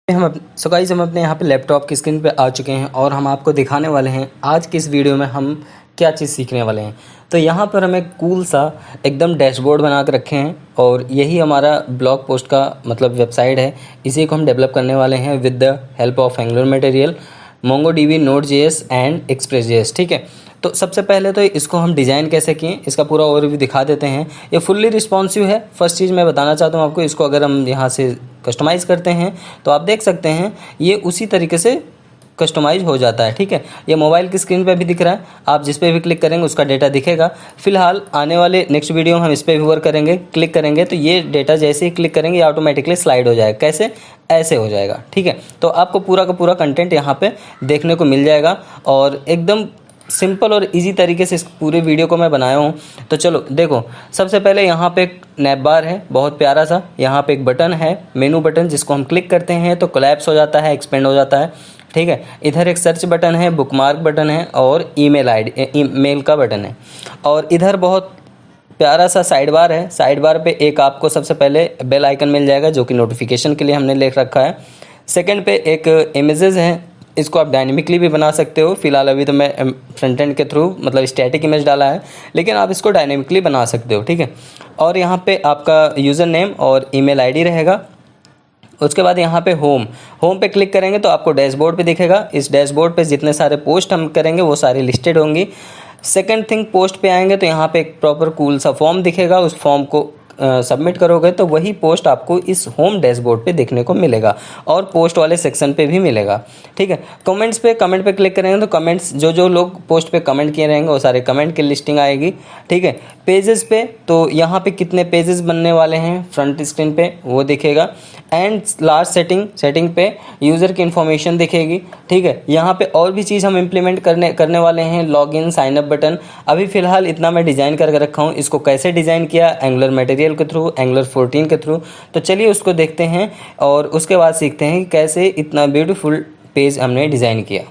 So guys हम अपने यहाँ पे लैपटॉप की स्क्रीन पे आ चुके हैं और हम आपको दिखाने वाले हैं आज की इस वीडियो में हम क्या चीज़ सीखने वाले हैं। तो यहाँ पर हम एक कूल सा एकदम डैशबोर्ड बना के रखे हैं और यही हमारा ब्लॉग पोस्ट का मतलब वेबसाइट है। इसी को हम डेवलप करने वाले हैं with the help of Angular Material, MongoDB, Node JS and Express JS. ठीक है, तो सबसे पहले तो इसको हम डिज़ाइन कैसे किए इसका पूरा ओवरव्यू दिखा देते हैं। ये फुल्ली रिस्पॉन्सिव है। फर्स्ट चीज़ मैं बताना चाहता हूँ आपको, इसको अगर हम यहाँ से कस्टमाइज़ करते हैं तो आप देख सकते हैं ये उसी तरीके से कस्टमाइज हो जाता है। ठीक है, ये मोबाइल की स्क्रीन पे भी दिख रहा है, आप जिस पे भी क्लिक करेंगे उसका डेटा दिखेगा। फिलहाल आने वाले नेक्स्ट वीडियो में हम इस पर भी वर्क करेंगे। क्लिक करेंगे तो ये डेटा जैसे ही क्लिक करेंगे ऑटोमेटिकली स्लाइड हो जाएगा। कैसे? ऐसे हो जाएगा। ठीक है, तो आपको पूरा का पूरा कंटेंट यहाँ पे देखने को मिल जाएगा और एकदम सिंपल और इजी तरीके से इस पूरे वीडियो को मैं बनाया हूँ। तो चलो देखो, सबसे पहले यहाँ पे एक नैप बार है बहुत प्यारा सा। यहाँ पे एक बटन है, मेनू बटन, जिसको हम क्लिक करते हैं तो कोलैप्स हो जाता है, एक्सपेंड हो जाता है। ठीक है, इधर एक सर्च बटन है, बुकमार्क बटन है और ईमेल का बटन है। और इधर बहुत प्यारा सा साइड बार है। साइड बार पे एक आपको सबसे पहले बेल आइकन मिल जाएगा जो कि नोटिफिकेशन के लिए हमने लिख रखा है। सेकंड पे एक इमेजेस है, इसको आप डायनेमिकली भी बना सकते हो। फिलहाल अभी तो मैं फ्रंट एंड के थ्रू मतलब स्टैटिक इमेज डाला है, लेकिन आप इसको डायनेमिकली बना सकते हो। ठीक है, और यहाँ पे आपका यूज़र नेम और ईमेल आईडी रहेगा। उसके बाद यहाँ पे होम पे क्लिक करेंगे तो आपको डैशबोर्ड पे दिखेगा। इस डैशबोर्ड पे जितने सारे पोस्ट हम करेंगे वो सारी लिस्टेड होंगी। सेकंड थिंग, पोस्ट पे आएंगे तो यहाँ पे एक प्रॉपर कूल सा फॉर्म दिखेगा। उस फॉर्म को सबमिट करोगे तो वही पोस्ट आपको इस होम डैशबोर्ड पे देखने को मिलेगा और पोस्ट वाले सेक्शन पे भी मिलेगा। ठीक है, कमेंट पे क्लिक करेंगे तो कमेंट्स जो लोग पोस्ट पे कमेंट किए रहेंगे वो सारे कमेंट की लिस्टिंग आएगी। ठीक है, पेजेस पे तो यहाँ पे कितने पेजेस बनने वाले हैं फ्रंट स्क्रीन पे वो दिखेगा। एंड लास्ट सेटिंग पे यूज़र की इन्फॉर्मेशन दिखेगी। ठीक है, यहाँ पे और भी चीज़ हम इम्प्लीमेंट करने वाले हैं, लॉगिन, साइनअप बटन। अभी फ़िलहाल इतना मैं डिज़ाइन करके रखा हूँ। इसको कैसे डिज़ाइन किया? एंगुलर मटेरियल के थ्रू, एंगुलर 14 के थ्रू। तो चलिए उसको देखते हैं और उसके बाद सीखते हैं कि कैसे इतना ब्यूटीफुल पेज हमने डिज़ाइन किया।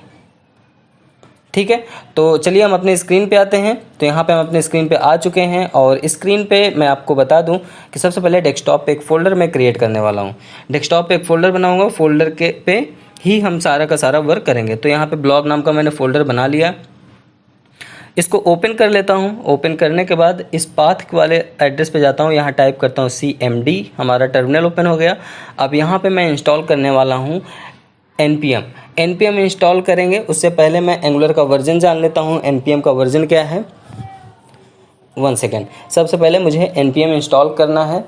ठीक है, तो चलिए हम अपने स्क्रीन पे आते हैं। तो यहाँ पे हम अपने स्क्रीन पे आ चुके हैं और स्क्रीन पे मैं आपको बता दूं कि सबसे पहले डेस्कटॉप पे एक फ़ोल्डर मैं क्रिएट करने वाला हूँ। डेस्कटॉप पे एक फ़ोल्डर बनाऊँगा, फ़ोल्डर के पे ही हम सारा का सारा वर्क करेंगे। तो यहाँ पे ब्लॉग नाम का मैंने फ़ोल्डर बना लिया। इसको ओपन कर लेता हूँ। ओपन करने के बाद इस पाथ वाले एड्रेस पे जाता हूँ, यहाँ टाइप करता हूँ CMD, हमारा टर्मिनल ओपन हो गया। अब यहाँ पे मैं इंस्टॉल करने वाला हूँ NPM इंस्टॉल करेंगे। उससे पहले मैं एंगुलर का वर्जन जान लेता हूँ। NPM का वर्जन क्या है? 1 सेकेंड। सबसे पहले मुझे NPM इंस्टॉल करना है।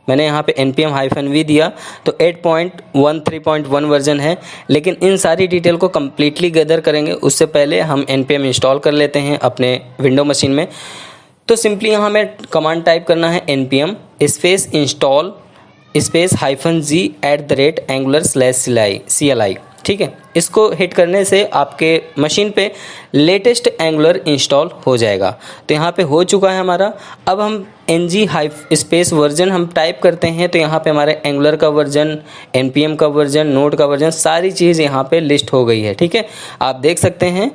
मैंने यहाँ पे npm-v दिया तो 8.13.1 वर्जन है, लेकिन इन सारी डिटेल को कम्प्लीटली गैदर करेंगे उससे पहले हम npm इंस्टॉल कर लेते हैं अपने विंडो मशीन में। तो सिंपली यहाँ में कमांड टाइप करना है npm space install space -angular/CLI। ठीक है, इसको हिट करने से आपके मशीन पे लेटेस्ट एंगुलर इंस्टॉल हो जाएगा। तो यहाँ पे हो चुका है हमारा। अब हम ng- वर्जन हम टाइप करते हैं तो यहाँ पे हमारे एंगुलर का वर्जन, npm का वर्जन, नोड का वर्जन, सारी चीज़ यहाँ पे लिस्ट हो गई है। ठीक है, आप देख सकते हैं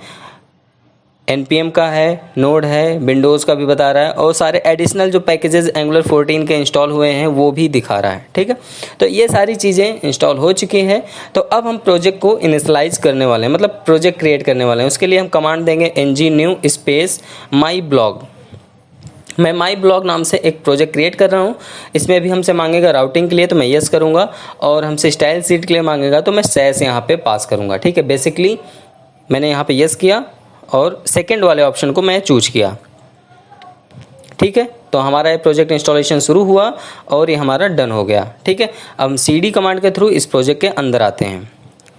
npm का है, नोड है, विंडोज़ का भी बता रहा है और सारे एडिशनल जो पैकेजेस एंगुलर 14 के इंस्टॉल हुए हैं वो भी दिखा रहा है। ठीक है, तो ये सारी चीज़ें इंस्टॉल हो चुकी हैं। तो अब हम प्रोजेक्ट को इनिशियलाइज करने वाले हैं, मतलब प्रोजेक्ट क्रिएट करने वाले हैं। उसके लिए हम कमांड देंगे ng-new स्पेस माई ब्लॉग। मैं माई ब्लॉग नाम से एक प्रोजेक्ट क्रिएट कर रहा हूँ। इसमें भी हमसे मांगेगा राउटिंग के लिए तो मैं यस करूँगा और हमसे स्टाइल सीट के लिए मांगेगा तो मैं सैस यहाँ पे पास करूँगा। ठीक है, बेसिकली मैंने यहाँ पे यस किया और सेकंड वाले ऑप्शन को मैं चूज किया। ठीक है, तो हमारा ये प्रोजेक्ट इंस्टॉलेशन शुरू हुआ और ये हमारा डन हो गया। ठीक है, अब हम cd कमांड के थ्रू इस प्रोजेक्ट के अंदर आते हैं।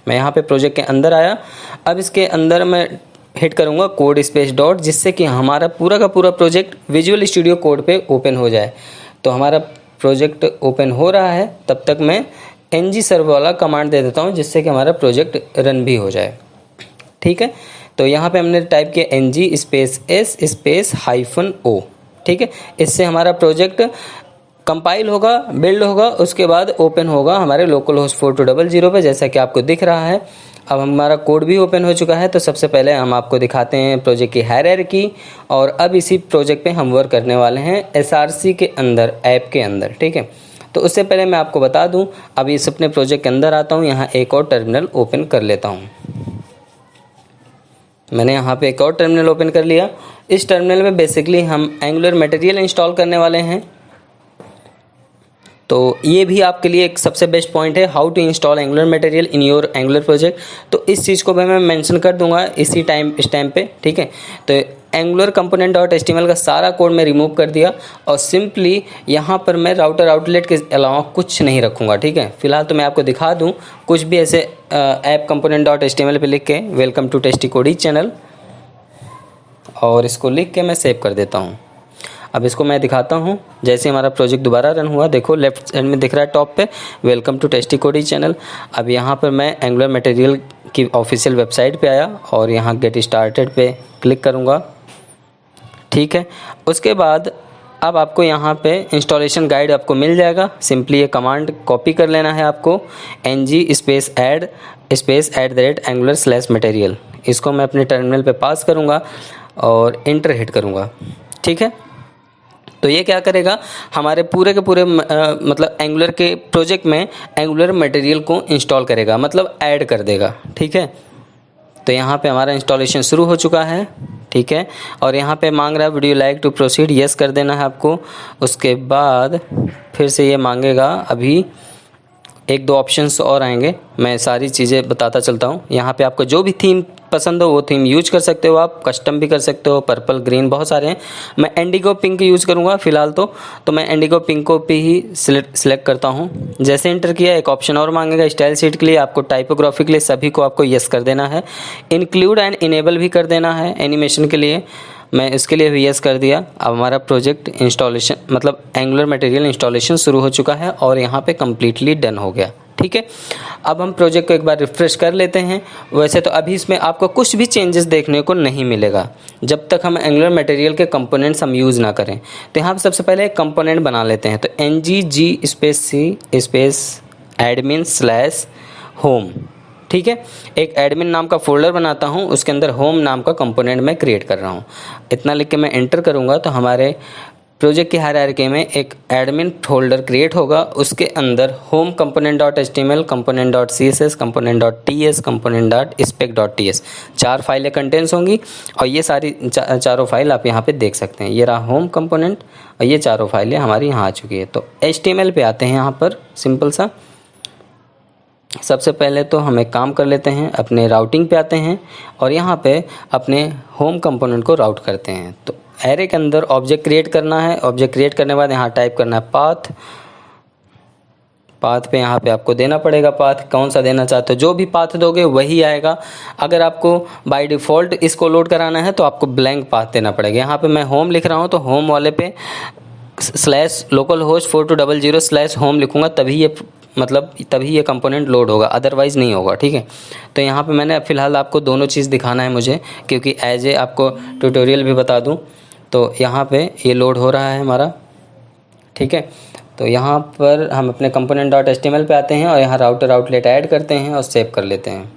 मैं यहाँ पे प्रोजेक्ट के अंदर आया। अब इसके अंदर मैं हिट करूँगा कोड स्पेस डॉट, जिससे कि हमारा पूरा का पूरा प्रोजेक्ट विजुअल स्टूडियो कोड पे ओपन हो जाए। तो हमारा प्रोजेक्ट ओपन हो रहा है, तब तक मैं ng सर्व वाला कमांड दे देता हूँ जिससे कि हमारा प्रोजेक्ट रन भी हो जाए। ठीक है, तो यहाँ पे हमने टाइप किया ng space s space -o। ठीक है, इससे हमारा प्रोजेक्ट कंपाइल होगा, बिल्ड होगा, उसके बाद ओपन होगा हमारे लोकल होस्ट 4200 पे, जैसा कि आपको दिख रहा है। अब हमारा कोड भी ओपन हो चुका है। तो सबसे पहले हम आपको दिखाते हैं प्रोजेक्ट की हायरार्की और अब इसी प्रोजेक्ट पे हम वर्क करने वाले हैं SRC के अंदर, ऐप के अंदर। ठीक है, तो उससे पहले मैं आपको बता दूं, अभी इस अपने प्रोजेक्ट के अंदर आता हूं, यहाँ एक और टर्मिनल ओपन कर लेता हूं। मैंने यहाँ पे एक और टर्मिनल ओपन कर लिया। इस टर्मिनल में बेसिकली हम एंगुलर मटेरियल इंस्टॉल करने वाले हैं। तो ये भी आपके लिए एक सबसे बेस्ट पॉइंट है, how to install angular material in your angular project. तो इस चीज़ को भी मैं मेंशन कर दूंगा इस टाइम पे, ठीक है। तो एंगुलर कंपोनेंट डॉट एचटीएमएल का सारा कोड मैं रिमूव कर दिया और सिंपली यहाँ पर मैं राउटर आउटलेट के अलावा कुछ नहीं रखूँगा, ठीक है। फिलहाल तो मैं आपको दिखा दूँ कुछ भी ऐसे ऐप कंपोनेंट डॉट एचटीएमएल पे लिख के वेलकम टू टेस्टी कोडी चैनल, और इसको लिख के मैं सेव कर देता हूँ। अब इसको मैं दिखाता हूँ। जैसे हमारा प्रोजेक्ट दोबारा रन हुआ, देखो लेफ्ट साइड में दिख रहा है टॉप पे वेलकम टू टेस्टी कोडी चैनल। अब यहाँ पर मैं एंगुलर मटेरियल की ऑफिशियल वेबसाइट पे आया और यहाँ गेट स्टार्टेड पे क्लिक करूँगा, ठीक है। उसके बाद अब आपको यहाँ पे इंस्टॉलेशन गाइड आपको मिल जाएगा। सिंपली ये कमांड कॉपी कर लेना है आपको, ng@add@angular/material। इसको मैं अपने टर्मिनल पे पास करूँगा और इंटर हिट करूँगा, ठीक है। तो ये क्या करेगा, हमारे पूरे के पूरे मतलब एंगुलर के प्रोजेक्ट में एंगुलर मटेरियल को इंस्टॉल करेगा, मतलब ऐड कर देगा, ठीक है। तो यहाँ पे हमारा इंस्टॉलेशन शुरू हो चुका है, ठीक है। और यहाँ पे मांग रहा है would you like to proceed, yes कर देना है आपको। उसके बाद फिर से ये मांगेगा, अभी एक दो ऑप्शंस और आएंगे, मैं सारी चीज़ें बताता चलता हूँ। यहाँ पे आपको जो भी थीम पसंद हो वो थीम यूज कर सकते हो, आप कस्टम भी कर सकते हो, पर्पल ग्रीन बहुत सारे हैं। मैं इंडिगो पिंक यूज़ करूँगा फ़िलहाल तो मैं इंडिगो पिंक को पे ही सिलेक्ट करता हूँ। जैसे इंटर किया एक ऑप्शन और मांगेगा स्टाइल शीट के लिए, आपको टाइपोग्राफी के लिए सभी को आपको यस कर देना है, इंक्लूड एंड इनेबल भी कर देना है एनिमेशन के लिए, मैं इसके लिए भी यस कर दिया। अब हमारा प्रोजेक्ट इंस्टॉलेशन मतलब एंगुलर मटेरियल इंस्टॉलेशन शुरू हो चुका है और यहाँ पे कम्प्लीटली डन हो गया, ठीक है। अब हम प्रोजेक्ट को एक बार रिफ्रेश कर लेते हैं। वैसे तो अभी इसमें आपको कुछ भी चेंजेस देखने को नहीं मिलेगा जब तक हम एंगुलर मटेरियल के कंपोनेंट्स हम यूज़ ना करें। तो यहाँ पर सबसे पहले एक कंपोनेंट बना लेते हैं। तो ngg-c-admin/home, ठीक है। एक एडमिन नाम का फोल्डर बनाता हूँ, उसके अंदर होम नाम का कंपोनेंट मैं क्रिएट कर रहा हूँ। इतना लिख के मैं एंटर करूँगा तो हमारे प्रोजेक्ट की हायरार्की में एक एडमिन फोल्डर क्रिएट होगा। उसके अंदर home component dot HTML, component dot CSS, component dot TS, component dot spec dot TS 4 फाइलें कंटेंट्स होंगी और ये सारी चारों फाइल आप यहाँ पे देख सकते हैं। ये रहा होम कंपोनेंट और ये चारों फाइलें हमारी यहाँ आ चुकी है। तो एचटीएमएल पे आते हैं। यहाँ पर सिंपल सा सबसे पहले तो हम एक काम कर लेते हैं, अपने राउटिंग पे आते हैं और यहाँ पे अपने होम कंपोनेंट को राउट करते हैं। तो एरे के अंदर ऑब्जेक्ट क्रिएट करना है। ऑब्जेक्ट क्रिएट करने के बाद यहाँ टाइप करना है पाथ पे यहाँ पे आपको देना पड़ेगा पाथ, कौन सा देना चाहते हो, जो भी पाथ दोगे वही आएगा। अगर आपको बाय डिफ़ॉल्ट इसको लोड कराना है तो आपको ब्लैंक पाथ देना पड़ेगा। यहाँ पे मैं होम लिख रहा हूँ तो होम वाले पे /localhost4200/home लिखूँगा, तभी ये कंपोनेंट लोड होगा, अदरवाइज़ नहीं होगा, ठीक है। तो यहाँ पे मैंने फ़िलहाल आपको दोनों चीज़ दिखाना है मुझे, क्योंकि एज ए आपको ट्यूटोरियल भी बता दूँ। तो यहाँ पे ये लोड हो रहा है हमारा, ठीक है। तो यहाँ पर हम अपने कंपोनेंट डॉट एचटीएमएल पे आते हैं और यहाँ राउटर आउटलेट ऐड करते हैं और सेव कर लेते हैं।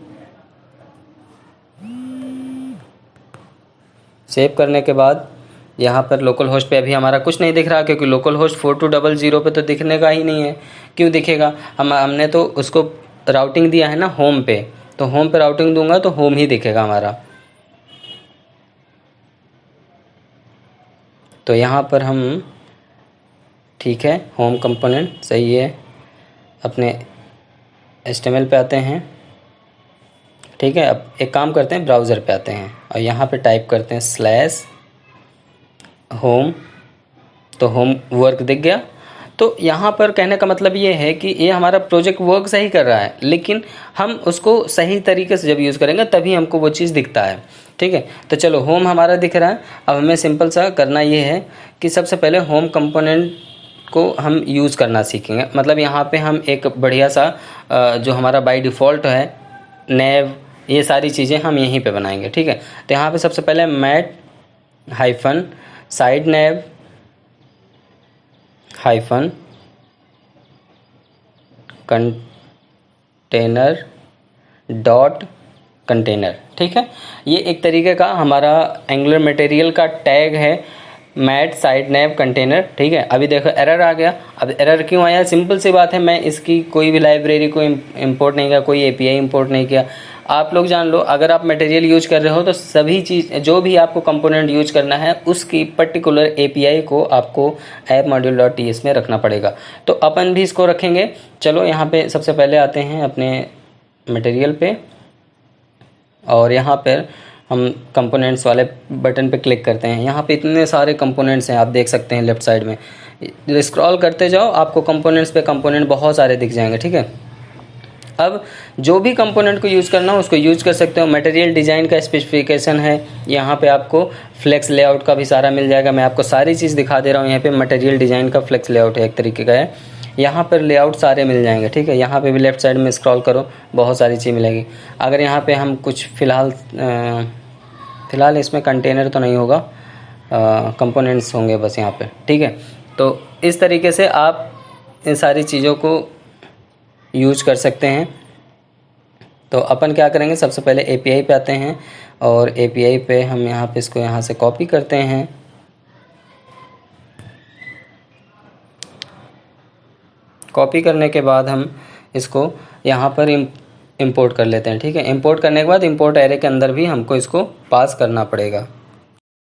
सेव करने के बाद यहाँ पर लोकल होस्ट पे अभी हमारा कुछ नहीं दिख रहा, क्योंकि लोकल होस्ट 4200 पे तो दिखने का ही नहीं है। क्यों दिखेगा, हमने तो उसको राउटिंग दिया है ना होम पे, तो होम पे राउटिंग दूंगा तो होम ही दिखेगा हमारा। तो यहाँ पर हम, ठीक है, होम कंपोनेंट सही है। अपने HTML पे आते हैं, ठीक है। अब एक काम करते हैं, ब्राउज़र पे आते हैं और यहाँ पे टाइप करते हैं /home। तो होम वर्क दिख गया। तो यहाँ पर कहने का मतलब ये है कि ये हमारा प्रोजेक्ट वर्क सही कर रहा है, लेकिन हम उसको सही तरीके से जब यूज़ करेंगे तभी हमको वो चीज़ दिखता है, ठीक है। तो चलो होम हमारा दिख रहा है। अब हमें सिंपल सा करना ये है कि सबसे पहले होम कंपोनेंट को हम यूज़ करना सीखेंगे। मतलब यहाँ पे हम एक बढ़िया सा जो हमारा बाय डिफ़ॉल्ट है नेव, ये सारी चीज़ें हम यहीं पे बनाएंगे, ठीक है। तो यहाँ पे सबसे पहले mat-side nav container dot container, ठीक है। ये एक तरीके का हमारा एंगुलर मटेरियल का टैग है मैट साइड नैव कंटेनर, ठीक है। अभी देखो एरर आ गया। अब एरर क्यों आया? सिंपल सी बात है, मैं इसकी कोई भी लाइब्रेरी को इंपोर्ट नहीं किया, कोई एपीआई इंपोर्ट नहीं किया। आप लोग जान लो, अगर आप मटेरियल यूज कर रहे हो तो सभी चीज़ जो भी आपको कंपोनेंट यूज करना है उसकी पर्टिकुलर एपीआई को आपको ऐप module.ts में रखना पड़ेगा। तो अपन भी इसको रखेंगे। चलो यहाँ पे सबसे पहले आते हैं अपने मटेरियल पे, और यहाँ पर हम कंपोनेंट्स वाले बटन पे क्लिक करते हैं। यहाँ पे इतने सारे कंपोनेंट्स हैं, आप देख सकते हैं लेफ्ट साइड में। स्क्रॉल करते जाओ, आपको कंपोनेंट्स पे कंपोनेंट बहुत सारे दिख जाएंगे, ठीक है। अब जो भी कंपोनेंट को यूज़ करना हो उसको यूज़ कर सकते हो। मटेरियल डिज़ाइन का स्पेसिफिकेशन है, यहाँ पे आपको फ्लेक्स लेआउट का भी सारा मिल जाएगा। मैं आपको सारी चीज़ दिखा दे रहा हूँ। यहाँ पे मटेरियल डिज़ाइन का फ्लेक्स लेआउट है, एक तरीके का है। यहाँ पर लेआउट सारे मिल जाएंगे, ठीक है। यहाँ पे भी लेफ्ट साइड में स्क्रॉल करो, बहुत सारी चीज़ मिलेगी। अगर यहाँ पे हम कुछ फ़िलहाल इसमें कंटेनर तो नहीं होगा, कंपोनेंट्स होंगे बस यहाँ पे, ठीक है। तो इस तरीके से आप इन सारी चीज़ों को यूज कर सकते हैं। तो अपन क्या करेंगे, सबसे पहले एपीआई पे आते हैं, और एपीआई पे हम यहाँ पे इसको यहाँ से कॉपी करते हैं। कॉपी करने के बाद हम इसको यहाँ पर इंपोर्ट कर लेते हैं, ठीक है। इंपोर्ट करने के बाद इंपोर्ट एरे के अंदर भी हमको इसको पास करना पड़ेगा।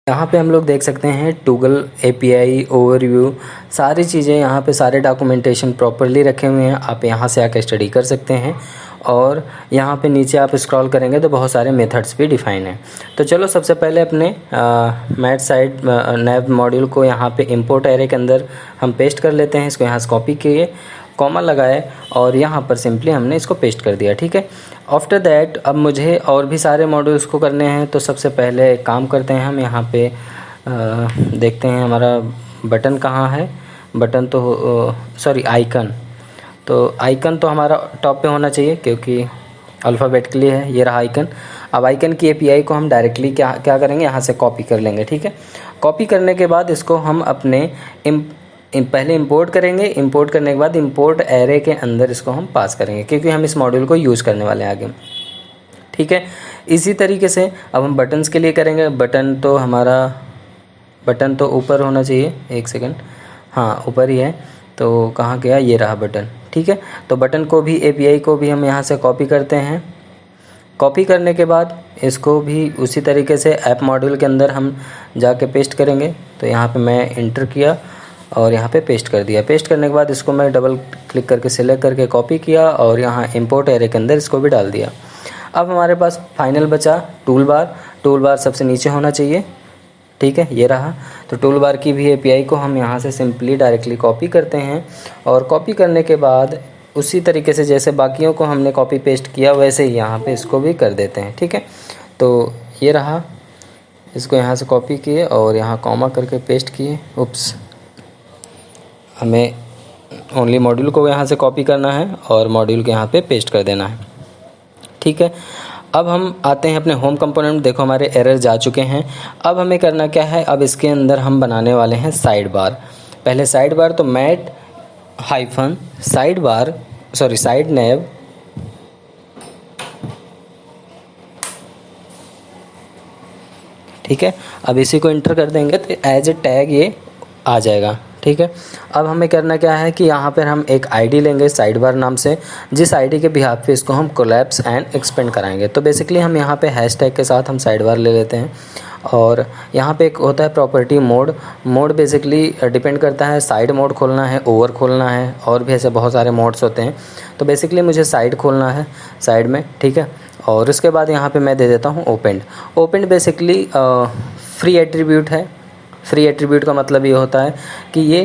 यहाँ पे हम लोग देख सकते हैं टूगल एपीआई ओवरव्यू, सारी चीज़ें यहाँ पे सारे डॉक्यूमेंटेशन प्रॉपरली रखे हुए हैं। आप यहाँ से आकर स्टडी कर सकते हैं, और यहाँ पे नीचे आप स्क्रॉल करेंगे तो बहुत सारे मेथड्स भी डिफाइन हैं। तो चलो सबसे पहले अपने मैट साइड नैव मॉड्यूल को यहाँ पे इंपोर्ट एरे के अंदर हम पेस्ट कर लेते हैं। इसको यहाँ से कॉपी किए, कॉमा लगाए, और यहाँ पर सिंपली हमने इसको पेस्ट कर दिया, ठीक है। आफ्टर दैट अब मुझे और भी सारे मॉड्यूल्स को करने हैं। तो सबसे पहले एक काम करते हैं, हम यहाँ पे देखते हैं हमारा बटन कहाँ है। बटन तो सॉरी आइकन, तो आइकन तो हमारा टॉप पे होना चाहिए क्योंकि अल्फ़ाबेटिकली है। ये रहा आइकन। अब आइकन की एपीआई को हम डायरेक्टली क्या करेंगे, यहाँ से कॉपी कर लेंगे, ठीक है। कॉपी करने के बाद इसको हम अपने पहले इंपोर्ट करेंगे। इंपोर्ट करने के बाद इंपोर्ट एरे के अंदर इसको हम पास करेंगे, क्योंकि हम इस मॉड्यूल को यूज़ करने वाले हैं आगे, ठीक है। इसी तरीके से अब हम बटन्स के लिए करेंगे। बटन तो ऊपर होना चाहिए, एक सेकंड, हाँ ऊपर ही है। तो कहाँ गया, ये रहा बटन, ठीक है। तो बटन को भी एपीआई को भी हम यहाँ से कॉपी करते हैं। कॉपी करने के बाद इसको भी उसी तरीके से ऐप मॉड्यूल के अंदर हम जाके पेस्ट करेंगे। तो यहाँ पे मैं इंटर किया और यहाँ पे पेस्ट कर दिया। पेस्ट करने के बाद इसको मैं डबल क्लिक करके सिलेक्ट करके कॉपी किया, और यहाँ इंपोर्ट एरे के अंदर इसको भी डाल दिया। अब हमारे पास फाइनल बचा टूल बार सबसे नीचे होना चाहिए, ठीक है, ये रहा। तो टूल बार की भी एपीआई को हम यहाँ से सिंपली डायरेक्टली कॉपी करते हैं, और कॉपी करने के बाद उसी तरीके से जैसे बाकियों को हमने कॉपी पेस्ट किया वैसे ही यहाँ पे इसको भी कर देते हैं, ठीक है। तो ये रहा, इसको यहाँ से कॉपी किए और यहाँ कॉमा करके पेस्ट किए। उप्स, हमें ओनली मॉड्यूल को यहाँ से कॉपी करना है और मॉड्यूल के यहाँ पे पेस्ट कर देना है, ठीक है। अब हम आते हैं अपने होम कंपोनेंट। देखो हमारे एरर जा चुके हैं। अब हमें करना क्या है, अब इसके अंदर हम बनाने वाले हैं साइड बार। पहले साइड बार तो मैट हाइफन साइड नैव ठीक है। अब इसी को इंटर कर देंगे तो एज ए टैग ये आ जाएगा, ठीक है। अब हमें करना क्या है कि यहाँ पर हम एक आईडी लेंगे साइड बार नाम से, जिस आईडी के बिहाफ पे इसको हम कोलैप्स एंड एक्सपेंड कराएंगे। तो बेसिकली हम यहाँ पे हैशटैग के साथ हम साइड बार ले लेते हैं, और यहाँ पे एक होता है प्रॉपर्टी मोड बेसिकली डिपेंड करता है साइड मोड खोलना है, ओवर खोलना है, और भी ऐसे बहुत सारे मोड्स होते हैं। तो बेसिकली मुझे साइड खोलना है साइड में, ठीक है। और उसके बाद यहाँ पे मैं दे देता हूँ ओपेंड बेसिकली फ्री एट्रीब्यूट है। फ्री एट्रीब्यूट का मतलब ये होता है कि ये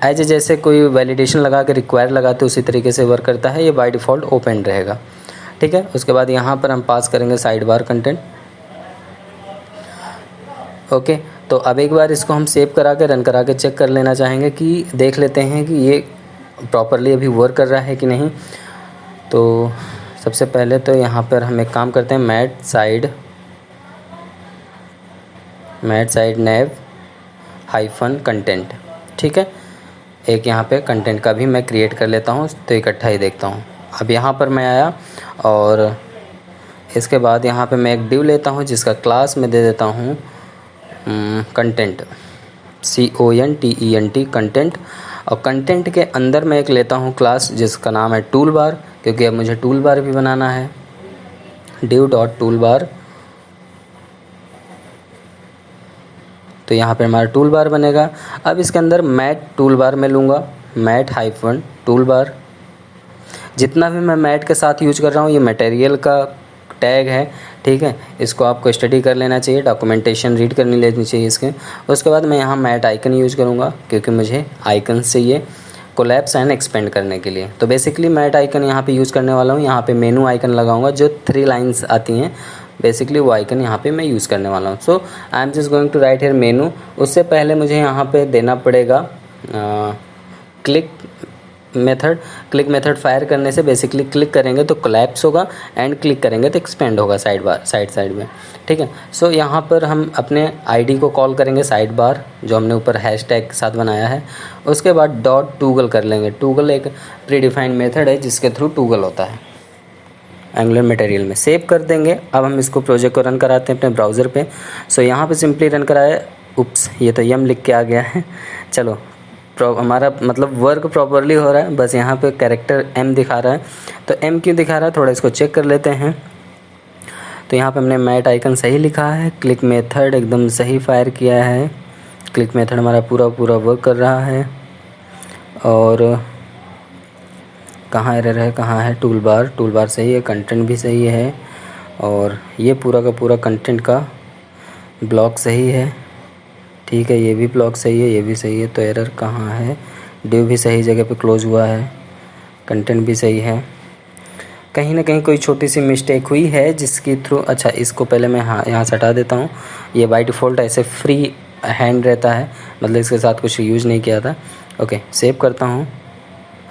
एज जैसे कोई वैलिडेशन लगा के रिक्वायर लगाते उसी तरीके से वर्क करता है। ये बाय डिफ़ॉल्ट ओपन रहेगा, ठीक है। उसके बाद यहाँ पर हम पास करेंगे साइड बार कंटेंट, ओके। तो अब एक बार इसको हम सेव करा के रन करा के चेक कर लेना चाहेंगे कि देख लेते हैं कि ये प्रॉपरली अभी वर्क कर रहा है कि नहीं। तो सबसे पहले तो यहाँ पर हम एक काम करते हैं, मैट साइड नैव हाइफन कंटेंट, ठीक है। एक यहाँ पे कंटेंट का भी मैं क्रिएट कर लेता हूँ, तो इकट्ठा ही देखता हूँ। अब यहाँ पर मैं आया और इसके बाद यहाँ पे मैं एक डिव लेता हूँ जिसका क्लास में दे देता हूँ कंटेंट, CONTENT कंटेंट। और कंटेंट के अंदर मैं एक लेता हूँ क्लास जिसका नाम है टूल बार, क्योंकि अब मुझे टूल बार भी बनाना है। div.toolbar, तो यहाँ पे हमारा टूल बार बनेगा। अब इसके अंदर मैट टूल बार में लूँगा, मैट हाइफन टूल बार। जितना भी मैं मैट के साथ यूज कर रहा हूँ ये मटेरियल का टैग है, ठीक है। इसको आपको स्टडी कर लेना चाहिए, डॉक्यूमेंटेशन रीड करनी लेनी चाहिए इसके। उसके बाद मैं यहाँ मैट आइकन यूज़ करूँगा, क्योंकि मुझे आइकन चाहिए कोलैप्स एंड एक्सपेंड करने के लिए। तो बेसिकली मैट आइकन यहाँ पे यूज़ करने वाला हूँ। यहाँ पे मेनू आइकन लगाऊंगा, जो 3 लाइंस आती हैं बेसिकली वो आइकन यहाँ पे मैं यूज़ करने वाला हूँ। So I am just going to write here menu. उससे पहले मुझे यहाँ पे देना पड़ेगा क्लिक मेथड फायर करने से बेसिकली क्लिक करेंगे तो कोलैप्स होगा, एंड क्लिक करेंगे तो एक्सपेंड होगा साइड में, ठीक है। सो यहाँ पर हम अपने आईडी को कॉल करेंगे साइड बार, जो हमने ऊपर हैशटैग के साथ बनाया है। उसके बाद डॉट टूगल कर लेंगे। टूगल एक प्री डिफाइंड मेथड है जिसके थ्रू टूगल होता है एंगुलर मटेरियल में। सेव कर देंगे। अब हम इसको प्रोजेक्ट को रन कराते हैं अपने ब्राउज़र पे। सो यहाँ पे सिंपली रन कराए। उप्स, ये तो यम लिख के आ गया है। चलो, हमारा मतलब वर्क प्रॉपरली हो रहा है, बस यहाँ पे कैरेक्टर M दिखा रहा है। तो M क्यों दिखा रहा है, थोड़ा इसको चेक कर लेते हैं। तो यहाँ पे हमने मैट आइकन सही लिखा है, क्लिक मेथड एकदम सही फायर किया है। क्लिक मेथड हमारा पूरा वर्क कर रहा है। और कहाँ एरर है, कहाँ है, टूल बार सही है, कंटेंट भी सही है, और ये पूरा का पूरा कंटेंट का ब्लॉक सही है, ठीक है। ये भी ब्लॉक सही है, ये भी सही है। तो एरर कहाँ है, डिव भी सही जगह पे क्लोज हुआ है, कंटेंट भी सही है। कहीं ना कहीं कोई छोटी सी मिस्टेक हुई है जिसकी थ्रू, अच्छा इसको पहले मैं यहाँ से हटा देता हूँ। ये बाय डिफ़ॉल्ट ऐसे फ्री हैंड रहता है, मतलब इसके साथ कुछ यूज़ नहीं किया था। ओके, सेव करता हूँ।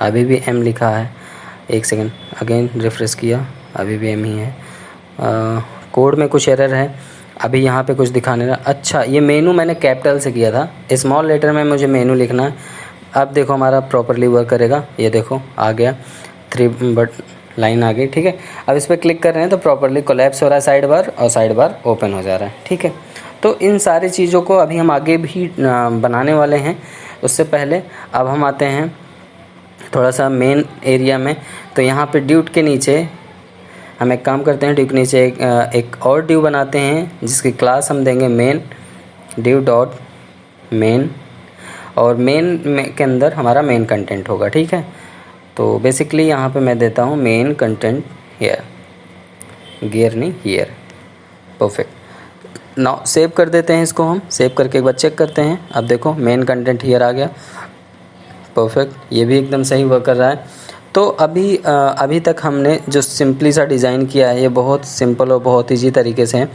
अभी भी M लिखा है, एक सेकेंड, अगेन रिफ्रेश किया, अभी भी M ही है। कोड में कुछ एरर है, अभी यहाँ पे कुछ दिखाने रहा। अच्छा, ये मेनू मैंने कैपिटल से किया था, स्मॉल लेटर में मुझे मेनू लिखना है। अब देखो हमारा प्रॉपरली वर्क करेगा। ये देखो आ गया, 3 बट लाइन आ गई, ठीक है। अब इस पर क्लिक कर रहे हैं तो प्रॉपरली कोलैप्स हो रहा है साइड बार, और साइड बार ओपन हो जा रहा है, ठीक है। तो इन सारी चीज़ों को अभी हम आगे भी बनाने वाले हैं। उससे पहले अब हम आते हैं थोड़ा सा मेन एरिया में। तो यहाँ पे ड्यूट के नीचे हम एक काम करते हैं, ड्यू के नीचे एक और ड्यू बनाते हैं जिसकी क्लास हम देंगे मेन, ड्यू डॉट मेन, और मेन के अंदर हमारा मेन कंटेंट होगा, ठीक है। तो बेसिकली यहाँ पे मैं देता हूँ मेन कंटेंट हियर, गियर नहीं हियर, परफेक्ट। नाउ सेव कर देते हैं इसको, हम सेव करके एक बार चेक करते हैं। अब देखो मेन कंटेंट हियर आ गया, परफेक्ट, ये भी एकदम सही वर्क कर रहा है। तो अभी तक हमने जो सिंपली सा डिज़ाइन किया है ये बहुत सिंपल और बहुत ईजी तरीके से है,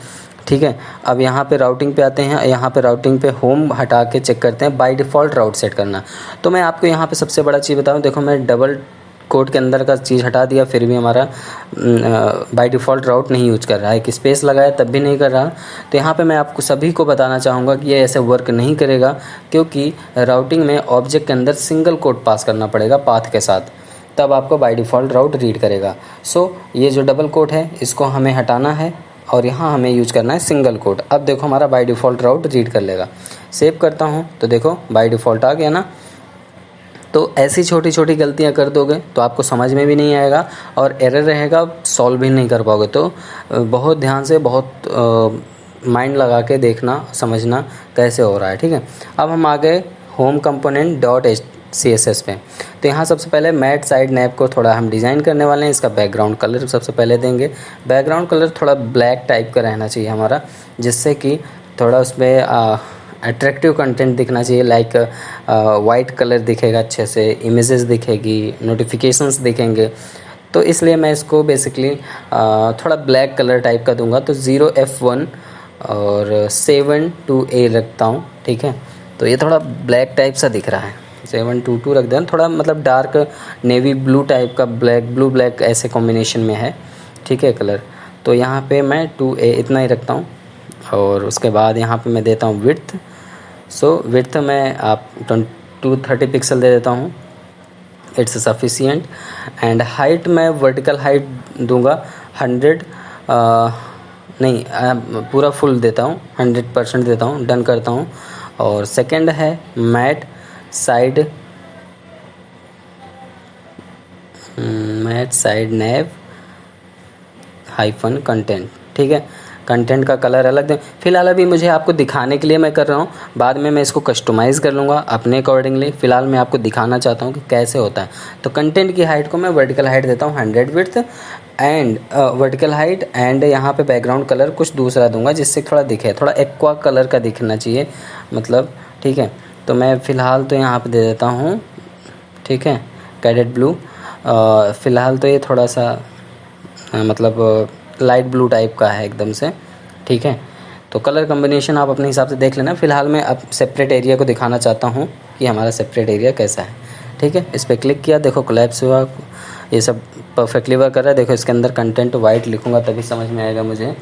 ठीक है। अब यहाँ पे राउटिंग पे आते हैं। यहाँ पे राउटिंग पे होम हटा के चेक करते हैं बाय डिफ़ॉल्ट राउट सेट करना। तो मैं आपको यहाँ पे सबसे बड़ा चीज़ बताऊँ, देखो मैं डबल कोड के अंदर का चीज़ हटा दिया, फिर भी हमारा बाय डिफ़ॉल्ट राउट नहीं यूज कर रहा है, कि स्पेस लगाया तब भी नहीं कर रहा। तो यहाँ पे मैं आपको सभी को बताना चाहूँगा कि ये ऐसे वर्क नहीं करेगा, क्योंकि राउटिंग में ऑब्जेक्ट के अंदर सिंगल कोड पास करना पड़ेगा पाथ के साथ, तब आपको बाय डिफ़ॉल्ट राउट रीड करेगा। सो ये जो डबल कोड है इसको हमें हटाना है, और यहाँ हमें यूज करना है सिंगल कोड। अब देखो हमारा बाय डिफ़ॉल्ट राउट रीड कर लेगा। सेव करता हूँ तो देखो बाय डिफ़ॉल्ट आ गया ना। तो ऐसी छोटी छोटी गलतियाँ कर दोगे तो आपको समझ में भी नहीं आएगा, और एरर रहेगा, सॉल्व भी नहीं कर पाओगे। तो बहुत ध्यान से, बहुत माइंड लगा के देखना, समझना कैसे हो रहा है, ठीक है। अब हम आ गए होम कंपोनेंट डॉट CSS पे। तो यहाँ सबसे पहले मैट साइड नैप को थोड़ा हम डिज़ाइन करने वाले हैं। इसका बैकग्राउंड कलर सबसे पहले देंगे। बैकग्राउंड कलर थोड़ा ब्लैक टाइप का रहना चाहिए हमारा, जिससे कि थोड़ा उसमें अट्रैक्टिव कंटेंट दिखना चाहिए, लाइक वाइट कलर दिखेगा, अच्छे से इमेजेस दिखेगी, नोटिफिकेशंस दिखेंगे। तो इसलिए मैं इसको बेसिकली थोड़ा ब्लैक कलर टाइप का दूंगा। तो 0F1 और 7 to A रखता हूँ, ठीक है। तो ये थोड़ा ब्लैक टाइप सा दिख रहा है, 722 रख दें, थोड़ा मतलब डार्क नेवी ब्लू टाइप का, ब्लू ब्लैक ऐसे कॉम्बिनेशन में है, ठीक है कलर। तो यहाँ पे मैं 2A इतना ही रखता हूँ। और उसके बाद यहाँ पे मैं देता हूँ विड्थ। सो विड्थ में आप 230 पिक्सल दे देता हूँ, इट्स सफिशिएंट। एंड हाइट मैं वर्टिकल हाइट दूंगा 100, नहीं पूरा फुल देता हूँ, 100% देता हूँ, डन करता हूँ। और सेकंड है मैट साइड नेव हाइफन कंटेंट। ठीक है, कंटेंट का कलर अलग दें। फिलहाल अभी मुझे आपको दिखाने के लिए मैं कर रहा हूँ, बाद में मैं इसको कस्टमाइज़ कर लूँगा अपने अकॉर्डिंगली। फ़िलहाल मैं आपको दिखाना चाहता हूँ कि कैसे होता है। तो कंटेंट की हाइट को मैं वर्टिकल हाइट देता हूँ 100 width and vertical height, and यहाँ पे बैकग्राउंड कलर कुछ दूसरा दूंगा जिससे थोड़ा दिखे, थोड़ा एक्वा कलर का दिखना चाहिए मतलब। ठीक है, तो मैं फ़िलहाल तो यहाँ पे दे देता हूँ, ठीक है, कैडेट ब्लू। फ़िलहाल तो ये थोड़ा सा मतलब लाइट ब्लू टाइप का है एकदम से। ठीक है, तो कलर कम्बिनेशन आप अपने हिसाब से देख लेना। फ़िलहाल मैं अब सेपरेट एरिया को दिखाना चाहता हूँ कि हमारा सेपरेट एरिया कैसा है। ठीक है, इस पर क्लिक किया, देखो कोलैप्स हुआ, ये सब परफेक्टली वर्क कर रहा है। देखो इसके अंदर कंटेंट वाइट लिखूँगा तभी समझ में आएगा मुझे।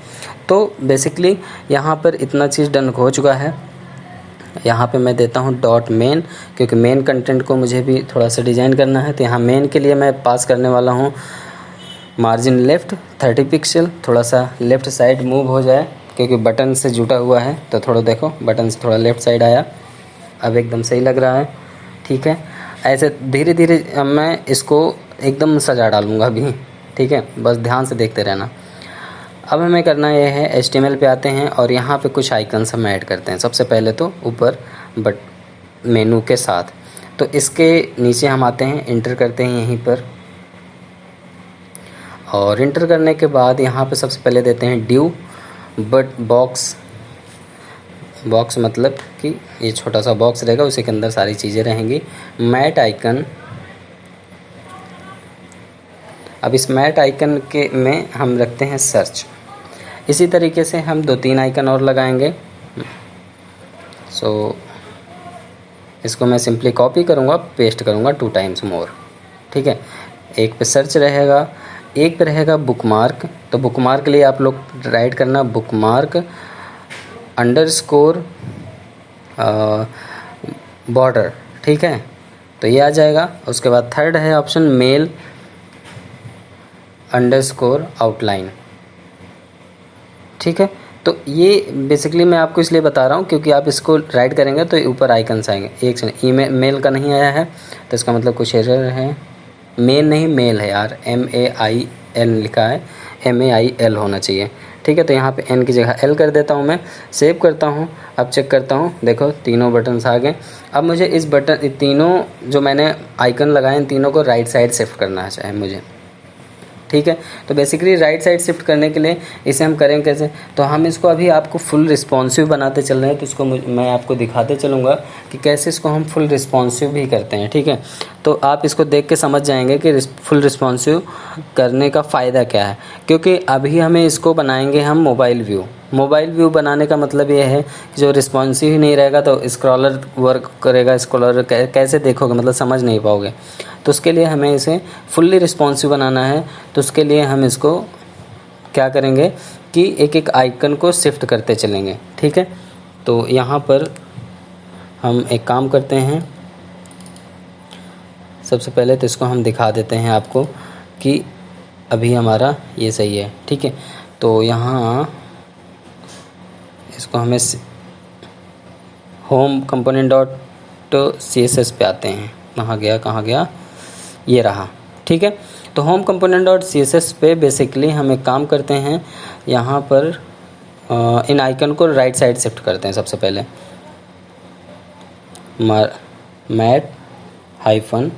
तो बेसिकली यहाँ पर इतना चीज़ डन हो चुका है। यहाँ पे मैं देता हूँ डॉट मेन, क्योंकि मेन कंटेंट को मुझे भी थोड़ा सा डिज़ाइन करना है। तो यहाँ मेन के लिए मैं पास करने वाला हूँ मार्जिन लेफ़्ट 30 पिक्सल, थोड़ा सा लेफ़्ट साइड मूव हो जाए क्योंकि बटन से जुटा हुआ है। तो थोड़ा देखो बटन से थोड़ा लेफ़्ट साइड आया, अब एकदम सही लग रहा है। ठीक है, ऐसे धीरे धीरे मैं इसको एकदम सजा डालूँगा अभी। ठीक है, बस ध्यान से देखते रहना। अब हमें करना ये है, HTML पे आते हैं और यहाँ पे कुछ आइकन्स हम ऐड करते हैं। सबसे पहले तो ऊपर बट मेनू के साथ, तो इसके नीचे हम आते हैं, इंटर करते हैं यहीं पर, और इंटर करने के बाद यहाँ पे सबसे पहले देते हैं ड्यू बट बॉक्स मतलब कि ये छोटा सा बॉक्स रहेगा, उसी के अंदर सारी चीज़ें रहेंगी। मैट आइकन, अब इस मैट आइकन के में हम रखते हैं सर्च। इसी तरीके से हम 2-3 आइकन और लगाएंगे। इसको मैं सिंपली कॉपी करूँगा, पेस्ट करूँगा 2 टाइम्स मोर। ठीक है, एक पे सर्च रहेगा, एक पे रहेगा बुकमार्क। तो बुकमार्क के लिए आप लोग राइट करना बुकमार्क अंडरस्कोर बॉर्डर। ठीक है, तो ये आ जाएगा। उसके बाद थर्ड है ऑप्शन मेल अंडरस्कोर आउटलाइन। ठीक है, तो ये बेसिकली मैं आपको इसलिए बता रहा हूँ क्योंकि आप इसको राइट करेंगे तो ऊपर आइकन्स आएंगे। एक सेकंड, ईमेल मेल का नहीं आया है तो इसका मतलब कुछ एरर है। मेल नहीं, मेल है यार, MAIL लिखा है, MAIL होना चाहिए। ठीक है, तो यहाँ पे N की जगह L कर देता हूँ मैं, सेव करता हूँ। अब चेक करता हूँ, देखो तीनों बटन्स आ गए। अब मुझे इस बटन तीनों जो मैंने आइकन लगाए इन तीनों को राइट साइड शिफ्ट करना है मुझे। ठीक है, तो बेसिकली राइट साइड शिफ्ट करने के लिए इसे हम करें कैसे, तो हम इसको अभी आपको फुल रिस्पॉन्सिव बनाते चल रहे हैं, तो इसको मैं आपको दिखाते चलूँगा कि कैसे इसको हम फुल रिस्पॉन्सिव भी करते हैं। ठीक है, तो आप इसको देख के समझ जाएंगे कि फुल रिस्पॉन्सिव करने का फ़ायदा क्या है। क्योंकि अभी हमें इसको बनाएंगे हम मोबाइल व्यू बनाने का मतलब ये है कि जो रिस्पॉन्सिव ही नहीं रहेगा तो स्क्रॉलर वर्क करेगा, स्क्रॉलर कैसे देखोगे, मतलब समझ नहीं पाओगे। तो उसके लिए हमें इसे फुल्ली रिस्पॉन्सिव बनाना है। तो उसके लिए हम इसको क्या करेंगे कि एक एक आइकन को शिफ्ट करते चलेंगे। ठीक है, तो यहाँ पर हम एक काम करते हैं, सबसे पहले तो इसको हम दिखा देते हैं आपको कि अभी हमारा ये सही है। ठीक है, तो यहाँ इसको हमें होम कंपोनेंट डॉट CSS पे आते हैं। कहाँ गया, ये रहा। ठीक है, तो होम कंपोनेंट डॉट CSS पे बेसिकली हम एक काम करते हैं, यहाँ पर इन आइकन को राइट साइड शिफ्ट करते हैं। सबसे पहले मैट हाइफन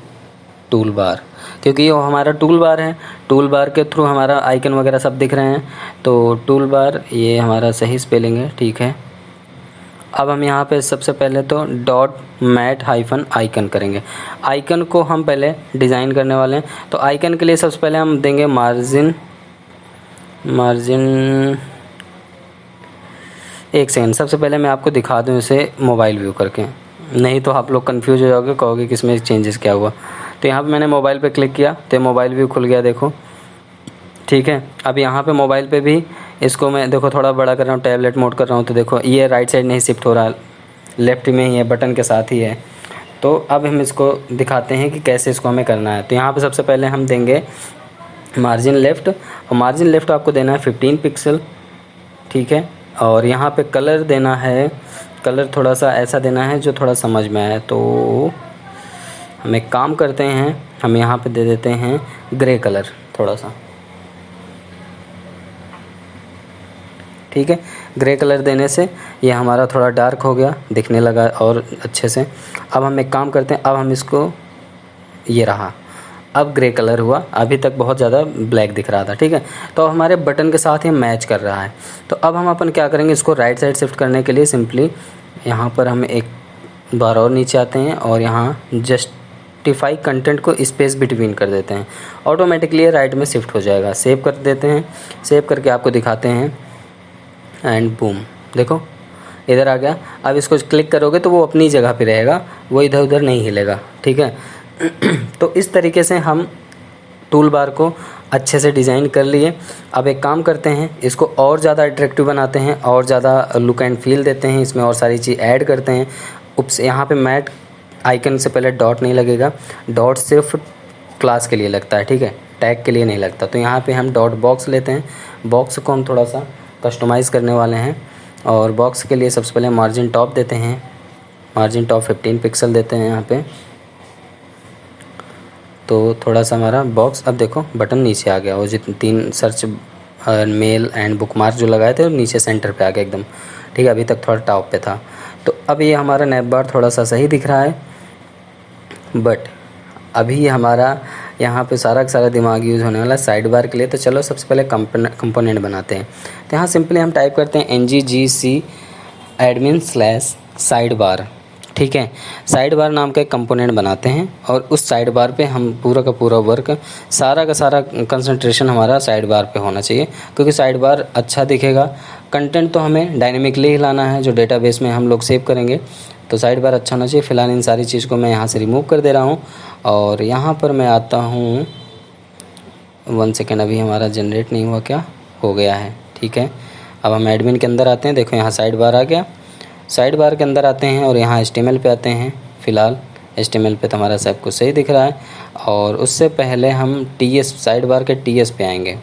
टूल बार, क्योंकि ये हमारा टूल बार है, टूल बार के थ्रू हमारा आइकन वगैरह सब दिख रहे हैं। तो टूल बार ये हमारा सही स्पेलिंग है। ठीक है, अब हम यहाँ पे सबसे पहले तो डॉट मैट हाइफन आइकन करेंगे। आइकन को हम पहले डिज़ाइन करने वाले हैं, तो आइकन के लिए सबसे पहले हम देंगे मार्जिन एक सेकंड, सबसे पहले मैं आपको दिखा दूँ इसे मोबाइल व्यू करके, नहीं तो आप लोग कंफ्यूज हो जाओगे, कहोगे कि इसमें चेंजेस क्या हुआ। तो यहाँ पे मैंने मोबाइल पे क्लिक किया तो मोबाइल व्यू खुल गया, देखो। ठीक है, अब यहाँ पे मोबाइल पे भी इसको मैं देखो थोड़ा बड़ा कर रहा हूँ, टैबलेट मोड कर रहा हूँ, तो देखो ये राइट साइड नहीं शिफ्ट हो रहा, लेफ़्ट में ही है, बटन के साथ ही है। तो अब हम इसको दिखाते हैं कि कैसे इसको हमें करना है। तो यहाँ पे सबसे पहले हम देंगे मार्जिन लेफ़्ट, और मार्जिन लेफ़्ट आपको देना है 15 पिक्सल। ठीक है, और यहाँ पे कलर देना है कलर थोड़ा सा ऐसा देना है जो थोड़ा समझ में आए। तो हम एक काम करते हैं, हम यहाँ पे दे देते हैं ग्रे कलर थोड़ा सा, ठीक है। ग्रे कलर देने से ये हमारा थोड़ा डार्क हो गया, दिखने लगा और अच्छे से। अब हम एक काम करते हैं, अब हम इसको, ये रहा, अब ग्रे कलर हुआ, अभी तक बहुत ज़्यादा ब्लैक दिख रहा था, ठीक है। तो हमारे बटन के साथ ये मैच कर रहा है। तो अब हम अपन क्या करेंगे, इसको राइट साइड शिफ्ट करने के लिए सिंपली यहाँ पर हम एक बार और नीचे आते हैं और यहाँ जस्टिफाई कंटेंट को स्पेस बिटवीन कर देते हैं, ऑटोमेटिकली ये राइट में शिफ्ट हो जाएगा। सेव कर देते हैं, सेव करके आपको दिखाते हैं एंड बूम, देखो इधर आ गया। अब इसको क्लिक करोगे तो वो अपनी जगह पे रहेगा, वो इधर उधर नहीं हिलेगा, ठीक है। तो इस तरीके से हम टूल बार को अच्छे से डिज़ाइन कर लिए। अब एक काम करते हैं, इसको और ज़्यादा अट्रैक्टिव बनाते हैं, और ज़्यादा लुक एंड फील देते हैं, इसमें और सारी चीज़ ऐड करते हैं। उप्स, यहाँ पे मैट आइकन से पहले डॉट नहीं लगेगा, डॉट सिर्फ क्लास के लिए लगता है, ठीक है, टैग के लिए नहीं लगता। तो यहाँ पे हम डॉट बॉक्स लेते हैं, बॉक्स को हम थोड़ा सा कस्टमाइज़ करने वाले हैं। और बॉक्स के लिए सबसे पहले मार्जिन टॉप देते हैं, मार्जिन टॉप 15 पिक्सल देते हैं यहाँ पे। तो थोड़ा सा हमारा बॉक्स, अब देखो बटन नीचे आ गया, वो जितने 3 सर्च मेल एंड बुकमार्क जो लगाए थे वो नीचे सेंटर पे आ गया एकदम, ठीक है। अभी तक थोड़ा टॉप पे था। तो अब ये हमारा नैप बार थोड़ा सा सही दिख रहा है, बट अभी हमारा यहाँ पे सारा का सारा दिमाग यूज़ होने वाला है साइड बार के लिए। तो चलो सबसे पहले कंपोनेंट बनाते हैं। तो यहाँ सिंपली हम टाइप करते हैं nggc admin/साइड बार, ठीक है। साइड बार नाम का एक कंपोनेंट बनाते हैं और उस साइड बार पे हम पूरा का पूरा वर्क, सारा का सारा कंसंट्रेशन हमारा साइड बार पे होना चाहिए, क्योंकि साइड बार अच्छा दिखेगा। कंटेंट तो हमें डायनेमिकली ही लाना है, जो डेटाबेस में हम लोग सेव करेंगे, तो साइड बार अच्छा होना चाहिए। फ़िलहाल इन सारी चीज़ को मैं यहाँ से रिमूव कर दे रहा हूँ और यहाँ पर मैं आता हूँ, 1 सेकेंड, अभी हमारा जनरेट नहीं हुआ, क्या हो गया है, ठीक है। अब हम एडमिन के अंदर आते हैं, देखो यहाँ साइड बार आ गया। साइड बार के अंदर आते हैं और यहाँ HTML पे आते हैं। फ़िलहाल HTML पे तो हमारा सब कुछ सही दिख रहा है। और उससे पहले हम TS, साइड बार के TS पे आएंगे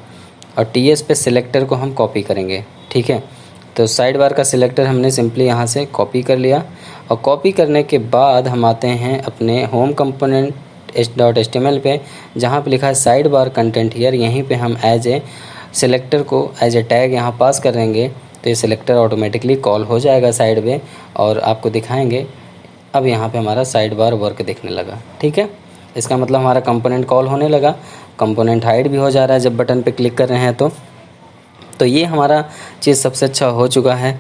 और TS पे सिलेक्टर को हम कॉपी करेंगे, ठीक है। तो साइड बार का सिलेक्टर हमने सिंपली यहाँ से कॉपी कर लिया और कॉपी करने के बाद हम आते हैं अपने होम कंपोनेंट .html पे, जहाँ पे लिखा है साइड बार कंटेंट हियर। यहीं पे हम एज ए सिलेक्टर को एज ए टैग यहाँ पास करेंगे, तो ये सिलेक्टर ऑटोमेटिकली कॉल हो जाएगा साइड पे और आपको दिखाएंगे। अब यहाँ पे हमारा साइड बार वर्क दिखने लगा, ठीक है। इसका मतलब हमारा कंपोनेंट कॉल होने लगा, कंपोनेंट हाइड भी हो जा रहा है जब बटन पे क्लिक कर रहे हैं। तो ये हमारा चीज़ सबसे अच्छा हो चुका है।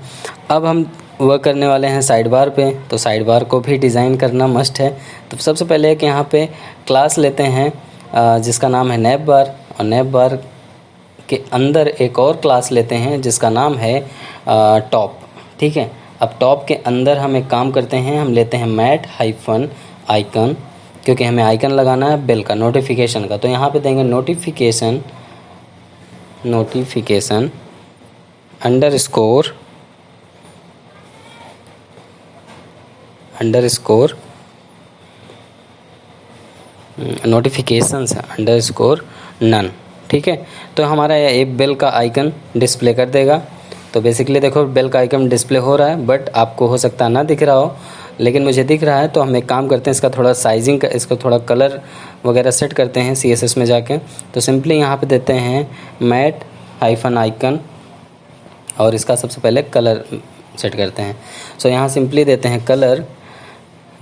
अब हम वर्क करने वाले हैं साइड बार पे, तो साइड बार को भी डिज़ाइन करना मस्ट है। तो सबसे पहले एक यहाँ पे क्लास लेते हैं जिसका नाम है नैप बार, और नैप बार के अंदर एक और क्लास लेते हैं जिसका नाम है टॉप, ठीक है। अब टॉप के अंदर हम एक काम करते हैं, हम लेते हैं मैट हाइफन आइकन, क्योंकि हमें आइकन लगाना है बेल का, नोटिफिकेशन का। तो यहाँ पे देंगे notification underscore notifications underscore none, ठीक है। तो हमारा एक बेल का आइकन डिस्प्ले कर देगा। तो बेसिकली देखो बेल का आइकन डिस्प्ले हो रहा है, बट आपको हो सकता है ना दिख रहा हो, लेकिन मुझे दिख रहा है। तो हम एक काम करते हैं, इसका थोड़ा साइजिंग का, इसको थोड़ा कलर वगैरह सेट करते हैं CSS में जाके। तो सिंपली यहाँ पे देते हैं मैट हाइफन आइकन और इसका सबसे पहले कलर सेट करते हैं। सो यहाँ सिंपली देते हैं colour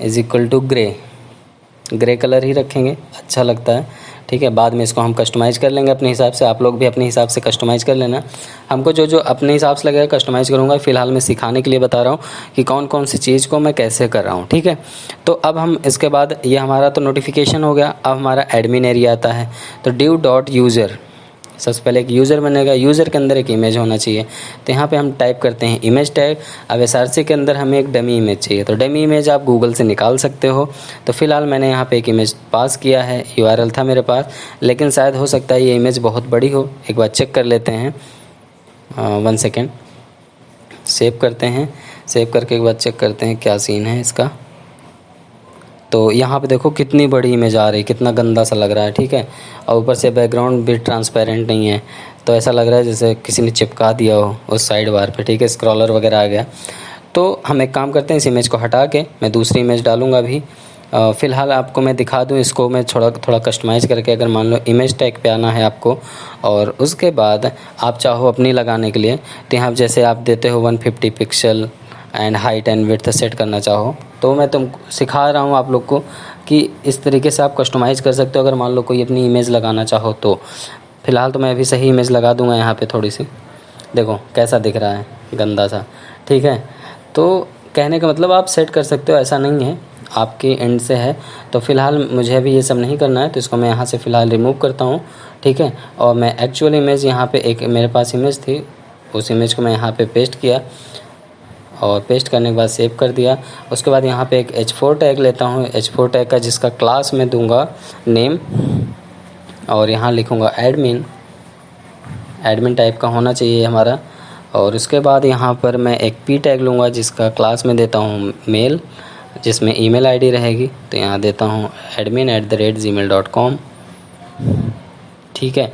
is equal to grey colour ही रखेंगे, अच्छा लगता है, ठीक है। बाद में इसको हम कस्टमाइज़ कर लेंगे अपने हिसाब से, आप लोग भी अपने हिसाब से कस्टमाइज़ कर लेना। हमको जो अपने हिसाब से लगेगा कस्टमाइज़ करूँगा। फ़िलहाल मैं सिखाने के लिए बता रहा हूँ कि कौन कौन सी चीज़ को मैं कैसे कर रहा हूँ, ठीक है। तो अब हम इसके बाद, ये हमारा तो नोटिफिकेशन हो गया। अब हमारा एडमिन एरिया आता है, तो div.user, सबसे पहले एक यूज़र बनेगा, यूज़र के अंदर एक इमेज होना चाहिए। तो यहाँ पे हम टाइप करते हैं इमेज टैग। अब SRC के अंदर हमें एक डमी इमेज चाहिए, तो डमी इमेज आप गूगल से निकाल सकते हो। तो फ़िलहाल मैंने यहाँ पे एक इमेज पास किया है, URL था मेरे पास, लेकिन शायद हो सकता है ये इमेज बहुत बड़ी हो। एक बार चेक कर लेते हैं, 1 सेकेंड, सेव करते हैं। सेव करके एक बार चेक करते हैं क्या सीन है इसका। तो यहाँ पे देखो कितनी बड़ी इमेज आ रही है, कितना गंदा सा लग रहा है, ठीक है। और ऊपर से बैकग्राउंड भी ट्रांसपेरेंट नहीं है, तो ऐसा लग रहा है जैसे किसी ने चिपका दिया हो उस साइड बार पे, ठीक है। स्क्रॉलर वगैरह आ गया। तो हम एक काम करते हैं, इस इमेज को हटा के मैं दूसरी इमेज डालूँगा अभी। फ़िलहाल आपको मैं दिखा दूँ, इसको मैं थोड़ा कस्टमाइज़ करके, अगर मान लो इमेज टैग पे आना है आपको और उसके बाद आप चाहो अपनी लगाने के लिए, तो यहाँ जैसे आप देते हो 150 pixel and height and width set करना चाहो, तो मैं तुमको सिखा रहा हूँ आप लोग को कि इस तरीके से आप कस्टमाइज़ कर सकते हो अगर मान लो कोई अपनी इमेज लगाना चाहो तो। फ़िलहाल तो मैं अभी सही इमेज लगा दूँगा यहाँ पे थोड़ी सी, देखो कैसा दिख रहा है, गंदा सा, ठीक है। तो कहने का मतलब आप सेट कर सकते हो, ऐसा नहीं है, आपके एंड से है। तो फ़िलहाल मुझे अभी ये सब नहीं करना है, तो इसको मैं यहाँ से फ़िलहाल रिमूव करता हूँ, ठीक है। और मैं एक्चुअल इमेज यहाँ पे एक मेरे पास इमेज थी, उस इमेज को मैं यहाँ पे पेस्ट किया और पेस्ट करने के बाद सेव कर दिया। उसके बाद यहाँ पे एक H4 टैग लेता हूँ, H4 टैग का जिसका क्लास मैं दूँगा नेम, और यहाँ लिखूँगा एडमिन टाइप का होना चाहिए हमारा। और उसके बाद यहाँ पर मैं एक P टैग लूँगा जिसका क्लास में देता हूँ मेल, जिसमें ईमेल आईडी रहेगी, तो यहाँ देता हूँ admin@gmail.com, ठीक है।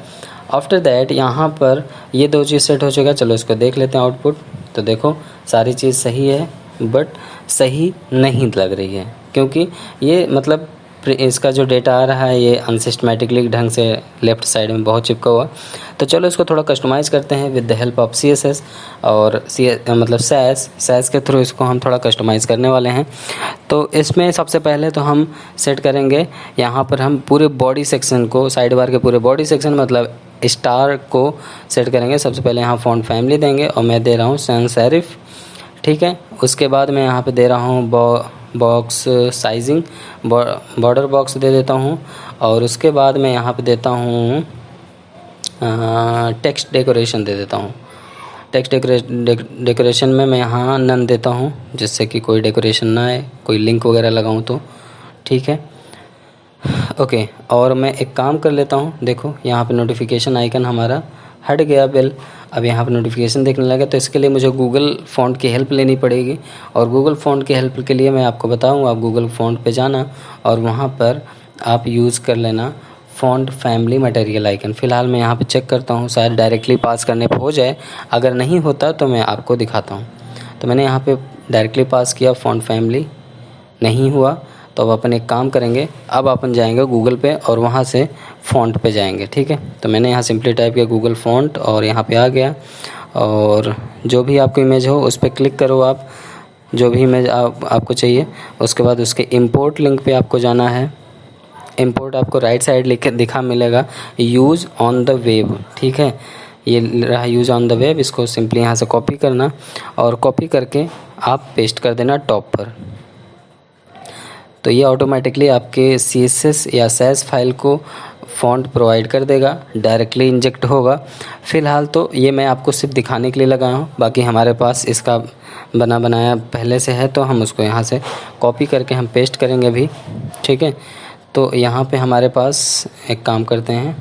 आफ्टर दैट यहाँ पर ये दो चीज़ सेट हो चुका है। चलो इसको देख लेते हैं आउटपुट। तो देखो सारी चीज़ सही है, बट सही नहीं लग रही है, क्योंकि ये मतलब इसका जो डेटा आ रहा है ये अनसिस्टमेटिकली ढंग से लेफ़्ट साइड में बहुत चिपका हुआ। तो चलो इसको थोड़ा कस्टमाइज़ करते हैं with the help of CSS और मतलब SAS के थ्रू इसको हम थोड़ा कस्टमाइज़ करने वाले हैं। तो इसमें सबसे पहले तो हम सेट करेंगे, यहाँ पर हम पूरे बॉडी सेक्शन को, साइड बार के पूरे बॉडी सेक्शन मतलब स्टार को सेट करेंगे। सबसे पहले यहाँ फ़ॉन्ट फैमिली देंगे और मैं दे रहा हूँ सैन सेरिफ, ठीक है। उसके बाद मैं यहाँ पे दे रहा हूँ बॉक्स साइजिंग, बॉर्डर बॉक्स दे देता हूँ। और उसके बाद मैं यहाँ पे देता हूँ टेक्स्ट डेकोरेशन दे देता हूँ। टेक्स्ट डेकोरेशन में मैं यहाँ नन देता हूँ, जिससे कि कोई डेकोरेशन ना आए, कोई लिंक वगैरह लगाऊँ तो, ठीक है। ओके, और मैं एक काम कर लेता हूँ, देखो यहाँ पे नोटिफिकेशन आइकन हमारा हट गया बेल, अब यहाँ पर नोटिफिकेशन देखने लगा। तो इसके लिए मुझे गूगल फ़ॉन्ट की हेल्प लेनी पड़ेगी, और गूगल फ़ॉन्ट की हेल्प के लिए मैं आपको बताऊँ, आप गूगल फ़ॉन्ट पे जाना और वहाँ पर आप यूज़ कर लेना फ़ॉन्ट फैमिली मटेरियल आइकन। फ़िलहाल मैं यहाँ पे चेक करता हूँ, शायद डायरेक्टली पास करने पर हो जाए, अगर नहीं होता तो मैं आपको दिखाता हूँ। तो मैंने यहाँ पे डायरेक्टली पास किया, फ़ॉन्ट फैमिली नहीं हुआ, तो अब अपन एक काम करेंगे, अब अपन जाएंगे गूगल पे और वहाँ से फ़ॉन्ट पे जाएंगे, ठीक है। तो मैंने यहाँ सिंपली टाइप किया गूगल फ़ॉन्ट और यहाँ पे आ गया, और जो भी आपको इमेज हो उस पर क्लिक करो, आप जो भी इमेज आपको चाहिए। उसके बाद उसके इंपोर्ट लिंक पे आपको जाना है। इंपोर्ट आपको राइट साइड लिख दिखा मिलेगा यूज़ ऑन द वेब, ठीक है, ये रहा यूज़ ऑन द वेब। इसको सिंपली यहाँ से कॉपी करना और कॉपी करके आप पेस्ट कर देना टॉप पर। तो ये ऑटोमेटिकली आपके CSS या SAS फाइल को फ़ॉन्ट प्रोवाइड कर देगा, डायरेक्टली इंजेक्ट होगा। फ़िलहाल तो ये मैं आपको सिर्फ दिखाने के लिए लगाया हूँ, बाकी हमारे पास इसका बना बनाया पहले से है, तो हम उसको यहाँ से कॉपी करके हम पेस्ट करेंगे अभी, ठीक है। तो यहाँ पे हमारे पास एक काम करते हैं,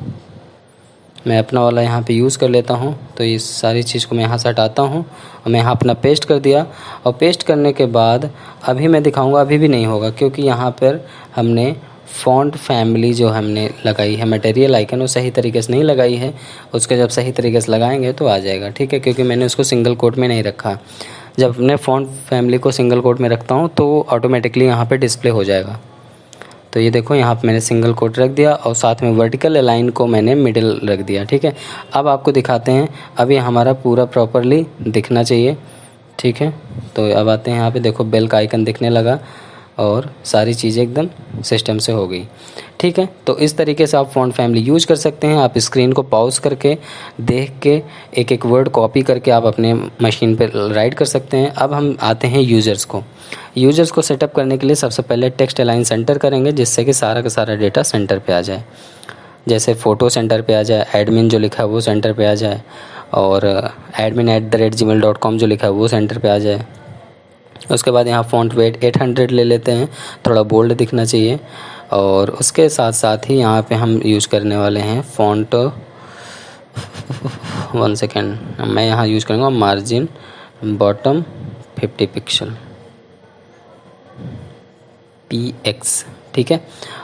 मैं अपना वाला यहाँ पे यूज़ कर लेता हूँ। तो इस सारी चीज़ को मैं यहाँ से हटाता हूँ और मैं यहाँ अपना पेस्ट कर दिया। और पेस्ट करने के बाद अभी मैं दिखाऊंगा, अभी भी नहीं होगा, क्योंकि यहाँ पर हमने फ़ॉन्ट फैमिली जो हमने लगाई है मटेरियल आइकन, वो सही तरीके से नहीं लगाई है। उसके जब सही तरीके से लगाएंगे तो आ जाएगा, ठीक है, क्योंकि मैंने उसको सिंगल कोट में नहीं रखा। जब मैं फ़ॉन्ट फैमिली को सिंगल कोट में रखता हूँ तो ऑटोमेटिकली यहाँ पर डिस्प्ले हो जाएगा। तो ये देखो यहाँ पे मैंने सिंगल कोट रख दिया और साथ में वर्टिकल अलाइन को मैंने मिडिल रख दिया, ठीक है। अब आपको दिखाते हैं, अब ये हमारा पूरा प्रॉपरली दिखना चाहिए, ठीक है। तो अब आते हैं यहाँ पे, देखो बेल का आइकन दिखने लगा और सारी चीज़ें एकदम सिस्टम से हो गई, ठीक है। तो इस तरीके से आप फ़ॉन्ट फैमिली यूज़ कर सकते हैं। आप स्क्रीन को पॉज करके देख के एक एक वर्ड कॉपी करके आप अपने मशीन पर राइट कर सकते हैं। अब हम आते हैं यूज़र्स को सेटअप करने के लिए सबसे पहले टेक्स्ट अलाइन सेंटर करेंगे, जिससे कि सारा का सारा डेटा सेंटर पे आ जाए। जैसे फ़ोटो सेंटर पे आ जाए, एडमिन जो लिखा है वो सेंटर पे आ जाए, और admin@gmail.com जो लिखा है वो सेंटर पे आ जाए। उसके बाद यहाँ फ़ॉन्ट वेट 800 ले लेते हैं, थोड़ा बोल्ड दिखना चाहिए। और उसके साथ साथ ही यहाँ पे हम यूज़ करने वाले हैं फ़ॉन्ट, 1 सेकेंड, मैं यहाँ यूज़ करूँगा मार्जिन बॉटम 50 पिक्सल PX, ठीक है।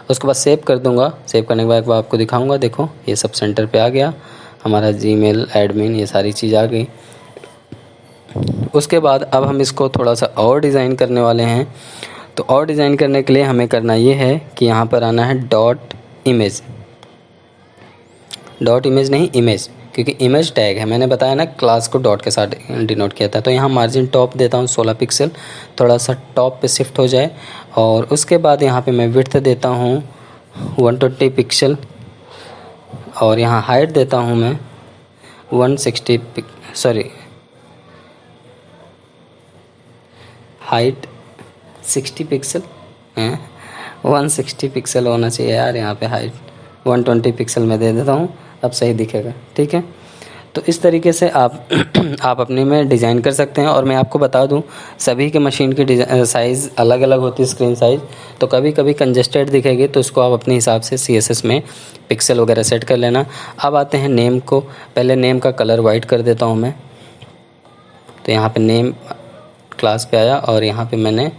उसके बाद सेव कर दूँगा। सेव करने के बाद आपको दिखाऊँगा, देखो ये सब सेंटर पे आ गया, हमारा जीमेल एडमिन ये सारी चीज़ आ गई। उसके बाद अब हम इसको थोड़ा सा और डिज़ाइन करने वाले हैं। तो और डिज़ाइन करने के लिए हमें करना ये है कि यहाँ पर आना है डॉट इमेज नहीं इमेज, क्योंकि इमेज टैग है, मैंने बताया ना क्लास को डॉट के साथ डिनोट किया था। तो यहाँ मार्जिन टॉप देता हूँ 16 पिक्सल, थोड़ा सा टॉप पे शिफ्ट हो जाए। और उसके बाद यहाँ पे मैं विड्थ देता हूँ 120 पिक्सल और यहाँ हाइट देता हूँ मैं 160 हाइट 60 पिक्सल है, 160 पिक्सल होना चाहिए यार, यहाँ पे हाइट 120 पिक्सल में दे देता हूँ, अब सही दिखेगा। ठीक है, तो इस तरीके से आप आप अपने में डिज़ाइन कर सकते हैं। और मैं आपको बता दूं, सभी के मशीन की साइज़ अलग अलग होती है, स्क्रीन साइज़, तो कभी कभी कंजेस्टेड दिखेगी, तो उसको आप अपने हिसाब से CSS में पिक्सल वगैरह सेट कर लेना। अब आते हैं नेम को, पहले नेम का कलर वाइट कर देता हूँ मैं। तो यहाँ पे नेम क्लास पे आया और यहाँ पे मैंने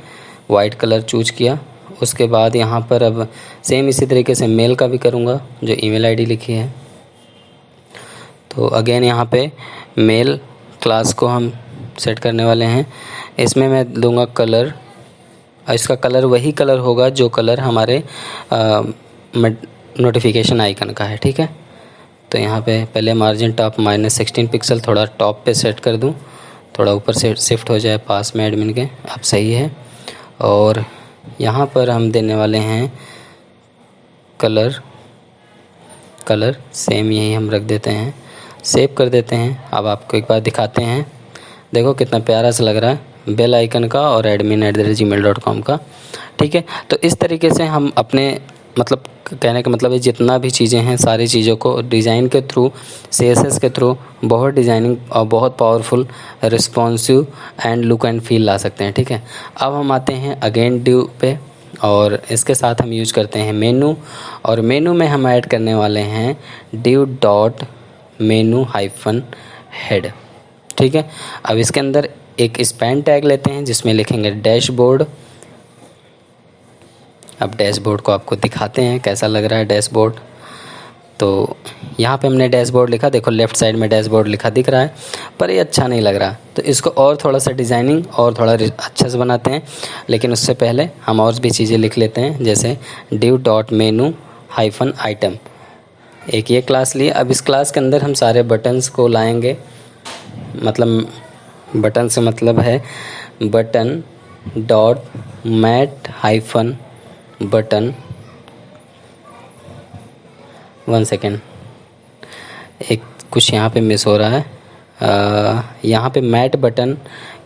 वाइट कलर चूज किया। उसके बाद यहाँ पर अब सेम इसी तरीके से मेल का भी करूँगा, जो ईमेल आईडी लिखी है। तो अगेन यहाँ पे मेल क्लास को हम सेट करने वाले हैं। इसमें मैं दूंगा कलर, इसका कलर वही कलर होगा जो कलर हमारे नोटिफिकेशन आइकन का है। ठीक है, तो यहाँ पे पहले मार्जिन टॉप -16 पिक्सल थोड़ा टॉप पे सेट कर दूँ, थोड़ा ऊपर से शिफ्ट हो जाए पास में एडमिन के, अब सही है। और यहाँ पर हम देने वाले हैं कलर सेम यही हम रख देते हैं, सेव कर देते हैं। अब आपको एक बार दिखाते हैं, देखो कितना प्यारा सा लग रहा है, बेल आइकन का और admin@gmail.com का। ठीक है, तो इस तरीके से हम अपने मतलब कहने का मतलब है जितना भी चीज़ें हैं सारी चीज़ों को डिज़ाइन के थ्रू, CSS के थ्रू बहुत डिज़ाइनिंग और बहुत powerful, responsive and look and feel ला सकते हैं। ठीक है, अब हम आते हैं अगेन ड्यू पे और इसके साथ हम यूज करते हैं मेनू। और मेनू में हम ऐड करने वाले हैं div dot menu hyphen head. ठीक है, अब इसके अंदर एक स्पैन टैग लेते हैं जिसमें लिखेंगे डैशबोर्ड। अब डैशबोर्ड को आपको दिखाते हैं कैसा लग रहा है डैशबोर्ड। तो यहाँ पे हमने डैशबोर्ड लिखा, देखो लेफ़्ट साइड में डैशबोर्ड लिखा दिख रहा है, पर ये अच्छा नहीं लग रहा। तो इसको और थोड़ा सा डिज़ाइनिंग और थोड़ा अच्छे से बनाते हैं, लेकिन उससे पहले हम और भी चीज़ें लिख लेते हैं, जैसे div dot menu hyphen item. एक ये क्लास लिए, अब इस क्लास के अंदर हम सारे बटन्स को लाएंगे, मतलब बटन से मतलब है button dot mat hyphen button. 1 second, एक कुछ यहाँ पे मिस हो रहा है, यहाँ पे मैट बटन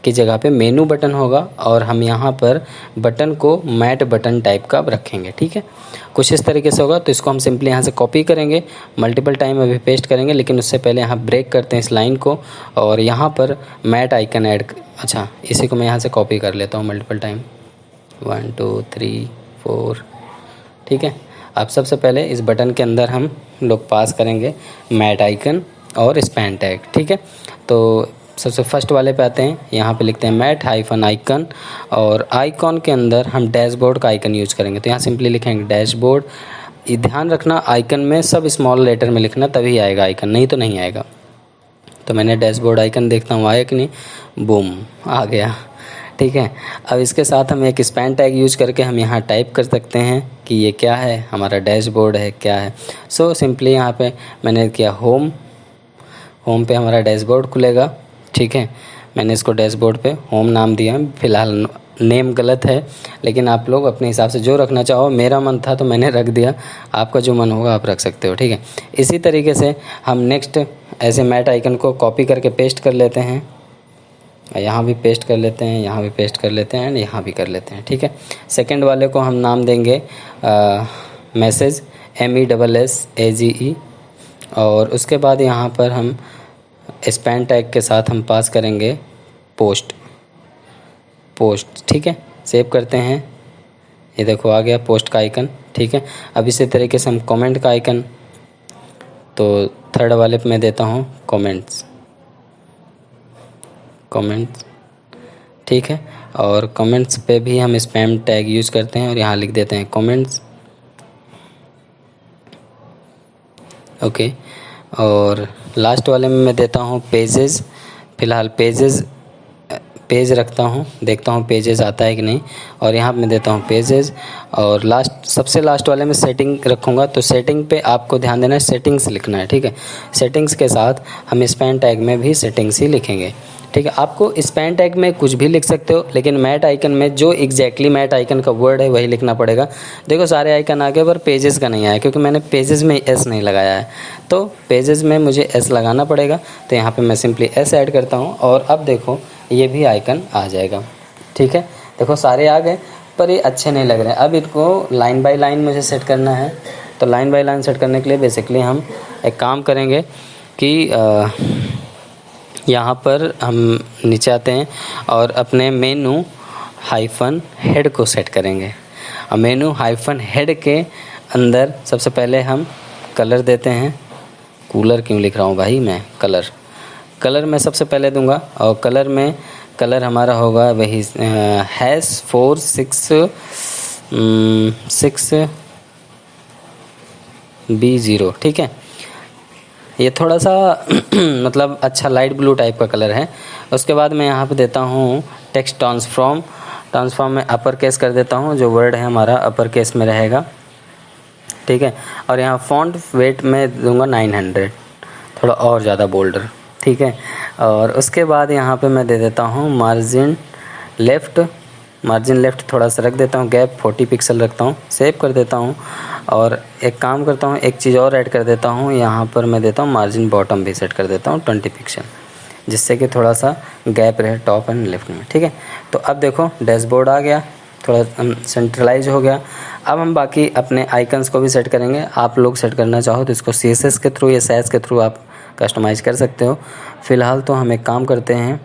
की जगह पे मेनू बटन होगा और हम यहाँ पर बटन को मैट बटन टाइप का रखेंगे। ठीक है, कुछ इस तरीके से होगा। तो इसको हम सिंपली यहाँ से कॉपी करेंगे, मल्टीपल टाइम अभी पेस्ट करेंगे, लेकिन उससे पहले यहाँ ब्रेक करते हैं इस लाइन को और यहाँ पर मैट आइकन ऐड, अच्छा इसी को मैं यहाँ से कॉपी कर लेता हूँ मल्टीपल टाइम, 1 2 3 4। ठीक है, अब सबसे पहले इस बटन के अंदर हम लोग पास करेंगे मैट आइकन और स्पैन टैग। ठीक है, तो सबसे फर्स्ट वाले पे आते हैं, यहाँ पे लिखते हैं मैट हाइफन आइकन और आइकॉन के अंदर हम डैशबोर्ड का आइकन यूज़ करेंगे। तो यहाँ सिंपली लिखेंगे डैशबोर्ड। ये ध्यान रखना आइकन में सब स्मॉल लेटर में लिखना, तभी आएगा आइकन, नहीं तो नहीं आएगा। तो मैंने डैशबोर्ड आइकन देखता हूँ आया कि नहीं, बूम आ गया। ठीक है, अब इसके साथ हम एक स्पैन टैग यूज करके हम यहाँ टाइप कर सकते हैं कि ये क्या है, हमारा डैशबोर्ड है क्या है। सो सिंपली यहाँ पे मैंने किया होम पे हमारा डैशबोर्ड खुलेगा। ठीक है, मैंने इसको डैशबोर्ड पे होम नाम दिया, फ़िलहाल नेम गलत है, लेकिन आप लोग अपने हिसाब से जो रखना चाहो, मेरा मन था तो मैंने रख दिया, आपका जो मन होगा आप रख सकते हो। ठीक है, इसी तरीके से हम नेक्स्ट ऐसे मैट आइकन को कॉपी करके पेस्ट कर लेते हैं, यहाँ भी पेस्ट कर लेते हैं, यहाँ भी पेस्ट कर लेते हैं एंड यहाँ भी कर लेते हैं। ठीक है, सेकंड वाले को हम नाम देंगे मैसेज MESSAGE और उसके बाद यहाँ पर हम स्पैन टैग के साथ हम पास करेंगे पोस्ट। ठीक है, सेव करते हैं, ये देखो आ गया पोस्ट का आइकन। ठीक है, अब इसी तरीके से हम कमेंट का आइकन, तो थर्ड वाले पे मैं देता हूँ कमेंट्स। ठीक है, और कमेंट्स पे भी हम स्पैम टैग यूज़ करते हैं और यहाँ लिख देते हैं कमेंट्स। ओके, और लास्ट वाले में मैं देता हूँ पेजेस। फ़िलहाल पेजेस पेज रखता हूँ, देखता हूँ पेजेस आता है कि नहीं, और यहाँ मैं देता हूँ पेजेस, और लास्ट सबसे लास्ट वाले में सेटिंग रखूँगा। तो सेटिंग पे आपको ध्यान देना है, सेटिंग्स लिखना है, ठीक है। सेटिंग्स के साथ हम स्पैन टैग में भी सेटिंग्स ही लिखेंगे, ठीक है। आपको स्पैन टैग में कुछ भी लिख सकते हो, लेकिन मैट आइकन में जो एग्जैक्टली मैट आइकन का वर्ड है वही लिखना पड़ेगा। देखो सारे आइकन आ गए पर पेजेस का नहीं आया, क्योंकि मैंने पेजेस में एस नहीं लगाया है, तो पेजेस में मुझे एस लगाना पड़ेगा। तो यहाँ पे मैं सिंपली एस ऐड करता हूँ, और अब देखो ये भी आइकन आ जाएगा, ठीक है। देखो सारे आ गए, पर ये अच्छे नहीं लग रहे हैं। अब इनको लाइन बाय लाइन मुझे सेट करना है। तो लाइन बाय लाइन सेट करने के लिए बेसिकली हम एक काम करेंगे कि यहाँ पर हम नीचे आते हैं और अपने मेनू हाइफन हेड को सेट करेंगे। और मेनू हाइफन हेड के अंदर सबसे पहले हम कलर देते हैं। कूलर क्यों लिख रहा हूँ भाई मैं, कलर मैं सबसे पहले दूंगा, और कलर हमारा होगा वही #46B0, ठीक है। ये थोड़ा सा मतलब अच्छा लाइट ब्लू टाइप का कलर है। उसके बाद मैं यहाँ पे देता हूँ टेक्स्ट ट्रांसफॉर्म में अपर केस कर देता हूँ, जो वर्ड है हमारा अपर केस में रहेगा, ठीक है। और यहाँ फ़ॉन्ट वेट में दूंगा 900, थोड़ा और ज़्यादा बोल्डर, ठीक है। और उसके बाद यहाँ पे मैं दे देता हूँ मार्जिन लेफ़्ट थोड़ा सा रख देता हूँ, गैप 40 पिक्सल रखता हूँ, सेव कर देता हूँ। और एक काम करता हूँ, एक चीज़ और ऐड कर देता हूँ, यहाँ पर मैं देता हूँ मार्जिन बॉटम भी सेट कर देता हूँ 20 पिक्सल, जिससे कि थोड़ा सा गैप रहे टॉप एंड लेफ्ट में, ठीक है। तो अब देखो डैशबोर्ड आ गया, थोड़ा सेंट्रलाइज हो गया। अब हम बाकी अपने आइकन्स को भी सेट करेंगे। आप लोग सेट करना चाहो तो इसको CSS के थ्रू या सैस के थ्रू आप कस्टमाइज़ कर सकते हो। फ़िलहाल तो हम एक काम करते हैं,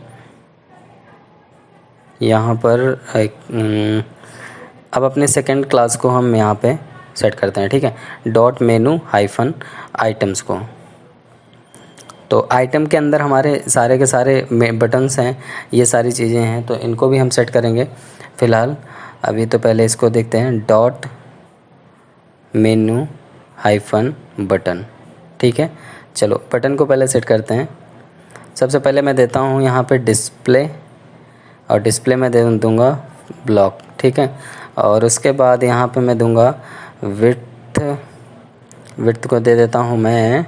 यहाँ पर अब अपने सेकंड क्लास को हम यहाँ पे सेट करते हैं, ठीक है। डॉट मेनू हाइफन आइटम्स को, तो आइटम के अंदर हमारे सारे के सारे बटन्स हैं, ये सारी चीज़ें हैं, तो इनको भी हम सेट करेंगे। फ़िलहाल अभी तो पहले इसको देखते हैं, डॉट मेनू हाइफन बटन, ठीक है। चलो बटन को पहले सेट करते हैं। सबसे पहले मैं देता हूँ यहाँ पे डिस्प्ले, और डिस्प्ले में दे दूँगा ब्लॉक, ठीक है। और उसके बाद यहाँ पे मैं दूँगा विड्थ को दे देता हूँ मैं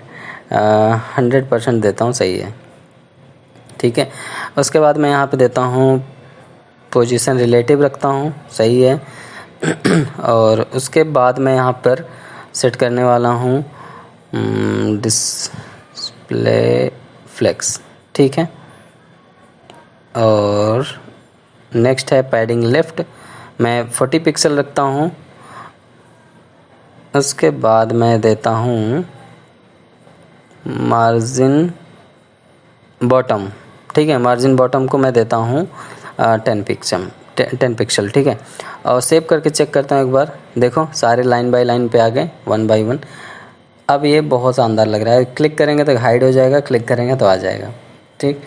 100% देता हूँ, सही है, ठीक है। उसके बाद मैं यहाँ पे देता हूँ पोजीशन रिलेटिव रखता हूँ, सही है। और उसके बाद मैं यहाँ पर सेट करने वाला हूँ डिस्प्ले फ्लेक्स, ठीक है। और नेक्स्ट है पैडिंग लेफ़्ट, मैं 40 पिक्सल रखता हूँ। उसके बाद मैं देता हूँ मार्जिन बॉटम, ठीक है। मार्जिन बॉटम को मैं देता हूँ 10 पिक्सल, ठीक है। और सेव करके चेक करता हूँ एक बार, देखो सारे लाइन बाय लाइन पे आ गए, 1 बाय 1। अब ये बहुत शानदार लग रहा है, क्लिक करेंगे तो हाइड हो जाएगा, क्लिक करेंगे तो आ जाएगा, ठीक।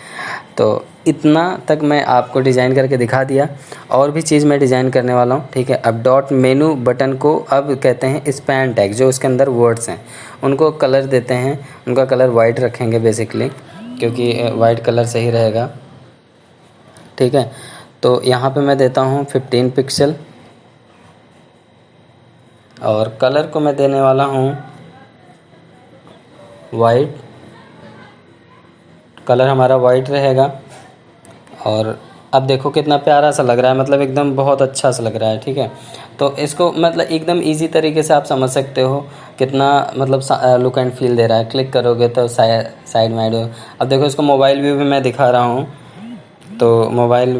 तो इतना तक मैं आपको डिज़ाइन करके दिखा दिया, और भी चीज़ मैं डिज़ाइन करने वाला हूँ, ठीक है। अब डॉट मेनू बटन को अब कहते हैं स्पैन टैग, जो उसके अंदर वर्ड्स हैं उनको कलर देते हैं, उनका कलर वाइट रखेंगे बेसिकली, क्योंकि वाइट कलर सही रहेगा, ठीक है। तो यहाँ पे मैं देता हूँ 15 पिक्सल, और कलर को मैं देने वाला हूँ वाइट, कलर हमारा वाइट रहेगा। और अब देखो कितना प्यारा सा लग रहा है, मतलब एकदम बहुत अच्छा सा लग रहा है, ठीक है। तो इसको मतलब एकदम इजी तरीके से आप समझ सकते हो कितना मतलब लुक एंड फील दे रहा है। क्लिक करोगे तो साइड में ऐड हो। अब देखो इसको मोबाइल व्यू भी मैं दिखा रहा हूँ, तो मोबाइल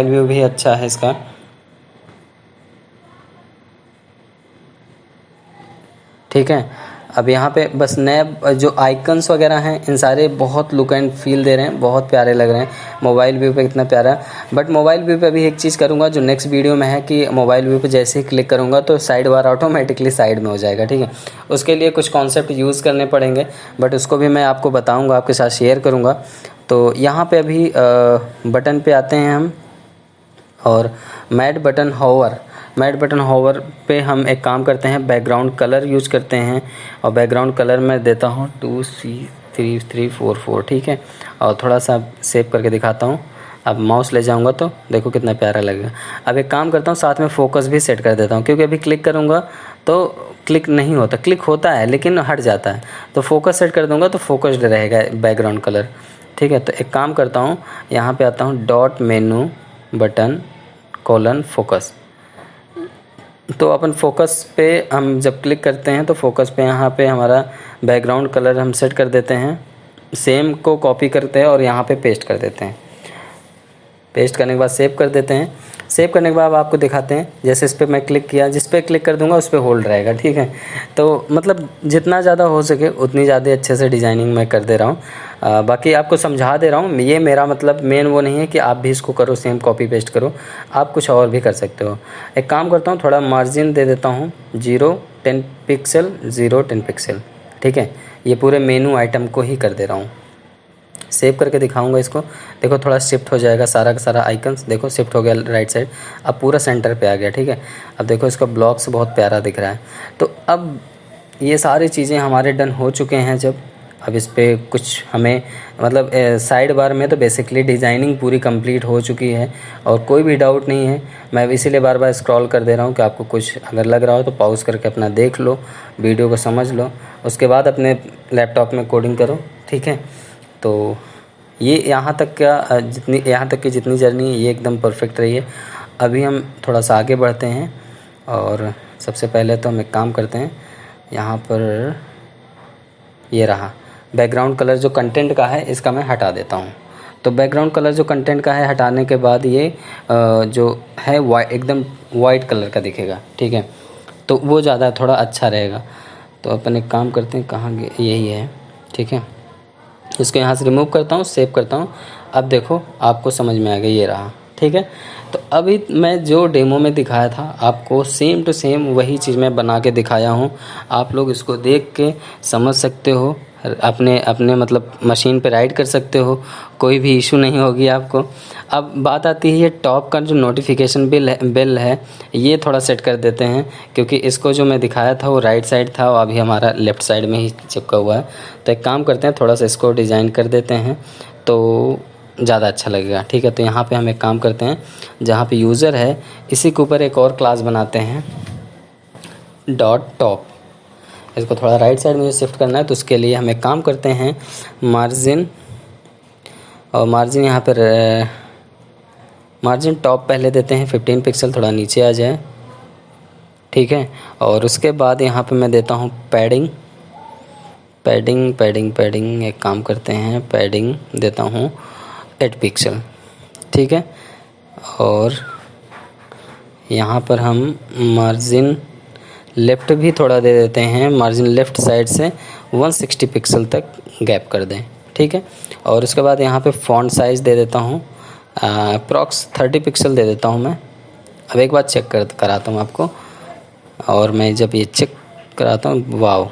व्यू भी अच्छा है इसका, ठीक है। अब यहाँ पे बस नए जो आइकन्स वगैरह हैं इन सारे बहुत लुक एंड फील दे रहे हैं, बहुत प्यारे लग रहे हैं। मोबाइल व्यू पे कितना प्यारा है, बट मोबाइल व्यू पे अभी एक चीज़ करूँगा जो नेक्स्ट वीडियो में है, कि मोबाइल व्यू पे जैसे ही क्लिक करूँगा तो साइड बार ऑटोमेटिकली साइड में हो जाएगा, ठीक है। उसके लिए कुछ कॉन्सेप्ट यूज़ करने पड़ेंगे, बट उसको भी मैं आपको बताऊँगा, आपके साथ शेयर करूँगा। तो यहाँ पर अभी बटन पर आते हैं हम, और मैट बटन होवर पे हम एक काम करते हैं, बैकग्राउंड कलर यूज़ करते हैं। और बैकग्राउंड कलर मैं देता हूँ 2C3344, ठीक है। और थोड़ा सा सेव करके दिखाता हूँ, अब माउस ले जाऊंगा तो देखो कितना प्यारा लगेगा। अब एक काम करता हूँ, साथ में फोकस भी सेट कर देता हूँ, क्योंकि अभी क्लिक करूँगा तो क्लिक नहीं होता, क्लिक होता है लेकिन हट जाता है। तो फोकस सेट कर दूँगा तो फोकस्ड रहेगा बैकग्राउंड कलर। ठीक है, तो एक काम करता हूँ, यहाँ पे आता हूँ dot menu button colon focus. तो अपन फोकस पे हम जब क्लिक करते हैं तो फोकस पे यहाँ पे हमारा बैकग्राउंड कलर हम सेट कर देते हैं, सेम को कॉपी करते हैं और यहाँ पे पेस्ट कर देते हैं। पेस्ट करने के बाद सेव कर देते हैं। सेव करने के बाद आपको दिखाते हैं, जैसे इस पर मैं क्लिक किया, जिस पे क्लिक कर दूंगा उस पर होल्ड रहेगा। ठीक है, तो मतलब जितना ज़्यादा हो सके उतनी ज़्यादा अच्छे से डिज़ाइनिंग मैं कर दे रहा हूँ। बाकी आपको समझा दे रहा हूँ, ये मेरा मतलब मेन वो नहीं है कि आप भी इसको करो सेम कॉपी पेस्ट करो, आप कुछ और भी कर सकते हो। एक काम करता हूँ, थोड़ा मार्जिन दे देता हूँ 0-10 पिक्सल 0-10 पिक्सल। ठीक है, ये पूरे मेनू आइटम को ही कर दे रहा हूँ। सेव करके दिखाऊंगा इसको, देखो थोड़ा शिफ्ट हो जाएगा, सारा का सारा आइकन्स देखो शिफ्ट हो गया राइट साइड, अब पूरा सेंटर पे आ गया। ठीक है, अब देखो इसका ब्लॉक्स बहुत प्यारा दिख रहा है। तो अब ये सारी चीज़ें हमारे डन हो चुके हैं। जब अब इस पर कुछ हमें मतलब साइड बार में तो बेसिकली डिज़ाइनिंग पूरी कंप्लीट हो चुकी है और कोई भी डाउट नहीं है। मैं इसीलिए बार बार स्क्रॉल कर दे रहा हूँ कि आपको कुछ अगर लग रहा हो तो पॉज करके अपना देख लो, वीडियो को समझ लो, उसके बाद अपने लैपटॉप में कोडिंग करो। ठीक है, तो ये यहाँ तक की जितनी जर्नी है ये एकदम परफेक्ट रही है। अभी हम थोड़ा सा आगे बढ़ते हैं और सबसे पहले तो हम एक काम करते हैं, यहाँ पर ये रहा बैकग्राउंड कलर जो कंटेंट का है इसका मैं हटा देता हूँ। तो बैकग्राउंड कलर जो कंटेंट का है हटाने के बाद ये जो है एकदम वाइट कलर का दिखेगा। ठीक है, तो वो ज़्यादा थोड़ा अच्छा रहेगा। तो अपन एक काम करते हैं, कहाँ यही है। ठीक है, इसको यहाँ से रिमूव करता हूँ, सेव करता हूँ। अब देखो आपको समझ में आ गया, ये रहा। ठीक है, तो अभी मैं जो डेमो में दिखाया था आपको सेम टू सेम वही चीज़ मैं बना के दिखाया हूँ। आप लोग इसको देख के समझ सकते हो, अपने मतलब मशीन पे राइड कर सकते हो, कोई भी इशू नहीं होगी आपको। अब बात आती है ये टॉप का जो नोटिफिकेशन बेल है ये थोड़ा सेट कर देते हैं, क्योंकि इसको जो मैं दिखाया था वो राइट साइड था और अभी हमारा लेफ़्ट साइड में ही चिपका हुआ है। तो एक काम करते हैं, थोड़ा सा इसको डिज़ाइन कर देते हैं तो ज़्यादा अच्छा लगेगा। ठीक है, तो यहाँ पे हम एक काम करते हैं, जहाँ पे यूज़र है इसी के ऊपर एक और क्लास बनाते हैं डॉट टॉप। इसको थोड़ा राइट साइड में शिफ्ट करना है, तो उसके लिए हम एक काम करते हैं, मार्जिन और मार्जिन यहाँ पर मार्जिन टॉप पहले देते हैं 15 पिक्सल, थोड़ा नीचे आ जाए। ठीक है, और उसके बाद यहाँ पे मैं देता हूँ पैडिंग एक काम करते हैं, पैडिंग देता हूँ 8 पिक्सल। ठीक है, और यहाँ पर हम मार्जिन लेफ़्ट भी थोड़ा दे देते हैं, मार्जिन लेफ़्ट साइड से 160 पिक्सल तक गैप कर दें। ठीक है, और उसके बाद यहाँ पे फ़ॉन्ट साइज़ दे देता हूँ अप्रॉक्स 30 पिक्सल दे देता हूँ मैं। अब एक बार चेक कराता हूँ आपको, और मैं जब ये चेक कराता हूँ, वाव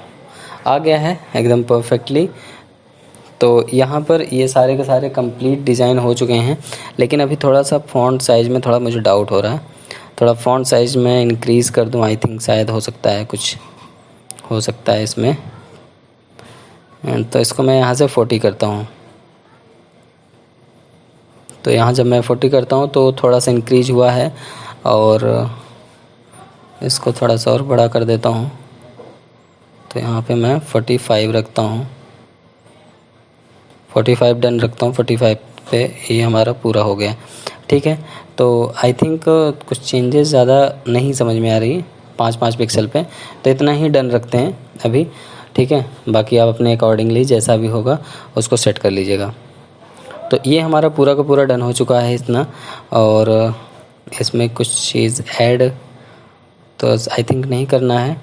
आ गया है एकदम परफेक्टली। तो यहाँ पर ये सारे के सारे कंप्लीट डिज़ाइन हो चुके हैं, लेकिन अभी थोड़ा सा फ़ॉन्ट साइज़ में थोड़ा मुझे डाउट हो रहा है। थोड़ा फ़ॉन्ट साइज़ में इंक्रीज़ कर दूँ, आई थिंक शायद हो सकता है, कुछ हो सकता है इसमें। तो इसको मैं यहाँ से 40 करता हूँ। तो यहाँ जब मैं 40 करता हूँ तो थोड़ा सा इंक्रीज हुआ है, और इसको थोड़ा सा और बड़ा कर देता हूँ। तो यहाँ पे मैं 45 रखता हूँ, 45 डन रखता हूँ। 45 पे ये हमारा पूरा हो गया। ठीक है, तो आई थिंक कुछ चेंजेस ज़्यादा नहीं समझ में आ रही, 5-5 पिक्सल पे, तो इतना ही डन रखते हैं अभी। ठीक है, बाकी आप अपने अकॉर्डिंगली जैसा भी होगा उसको सेट कर लीजिएगा। तो ये हमारा पूरा का पूरा डन हो चुका है इतना, और इसमें कुछ चीज़ ऐड तो आई थिंक नहीं करना है।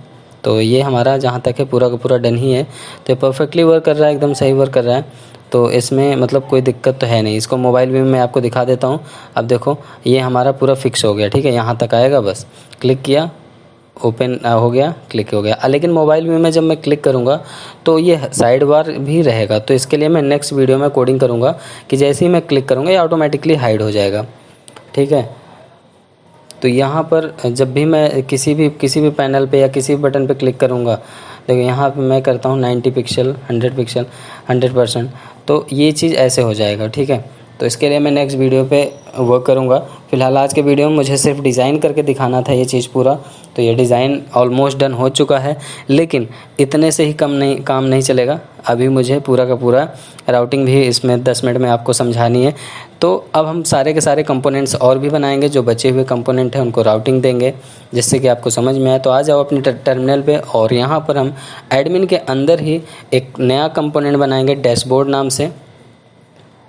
तो ये हमारा जहाँ तक है पूरा का पूरा डन ही है। तो परफेक्टली वर्क कर रहा है, एकदम सही वर्क कर रहा है, तो इसमें मतलब कोई दिक्कत तो है नहीं। इसको मोबाइल व्यू में मैं आपको दिखा देता हूँ। अब देखो ये हमारा पूरा फिक्स हो गया। ठीक है, यहाँ तक आएगा, बस क्लिक किया, ओपन हो गया, क्लिक हो गया। लेकिन मोबाइल व्यू में जब मैं क्लिक करूँगा तो ये साइड बार भी रहेगा। तो इसके लिए मैं नेक्स्ट वीडियो में कोडिंग करूँगा कि जैसे ही मैं क्लिक करूँगा ये ऑटोमेटिकली हाइड हो जाएगा। ठीक है, तो यहाँ पर जब भी मैं किसी भी पैनल पे या किसी भी बटन पे क्लिक करूँगा, देखिए यहाँ पे मैं करता हूँ 90 पिक्सल 100 पिक्सल 100%, तो ये चीज़ ऐसे हो जाएगा। ठीक है, तो इसके लिए मैं नेक्स्ट वीडियो पे वर्क करूँगा। फ़िलहाल आज के वीडियो में मुझे सिर्फ डिज़ाइन करके दिखाना था ये चीज़ पूरा। तो ये डिज़ाइन ऑलमोस्ट डन हो चुका है, लेकिन इतने से ही काम नहीं चलेगा। अभी मुझे पूरा का पूरा राउटिंग भी इसमें 10 मिनट में आपको समझानी है। तो अब हम सारे के सारे कंपोनेंट्स और भी बनाएंगे, जो बचे हुए कंपोनेंट हैं उनको राउटिंग देंगे, जिससे कि आपको समझ में आए। तो आ जाओ अपनी टर्मिनल पे, और यहाँ पर हम एडमिन के अंदर ही एक नया कंपोनेंट बनाएंगे डैशबोर्ड नाम से।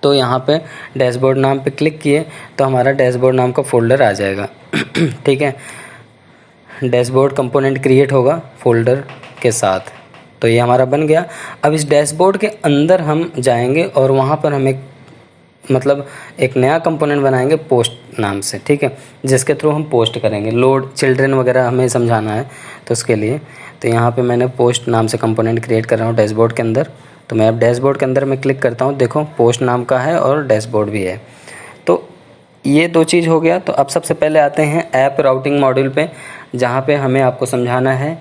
तो यहाँ पे डैशबोर्ड नाम पे क्लिक किए तो हमारा डैशबोर्ड नाम का फ़ोल्डर आ जाएगा। ठीक है, डैशबोर्ड कंपोनेंट क्रिएट होगा फ़ोल्डर के साथ। तो ये हमारा बन गया। अब इस डैशबोर्ड के अंदर हम जाएंगे और वहाँ पर हम एक नया कंपोनेंट बनाएंगे पोस्ट नाम से। ठीक है, जिसके थ्रू हम पोस्ट करेंगे, लोड चिल्ड्रन वगैरह हमें समझाना है तो उसके लिए। तो यहाँ पे मैंने पोस्ट नाम से कंपोनेंट क्रिएट कर रहा हूँ डैशबोर्ड के अंदर। तो मैं अब डैशबोर्ड के अंदर मैं क्लिक करता हूँ, देखो पोस्ट नाम का है और डैशबोर्ड भी है। तो ये दो चीज़ हो गया। तो अब सबसे पहले आते हैं ऐप राउटिंग मॉड्यूल पे, जहाँ पे हमें आपको समझाना है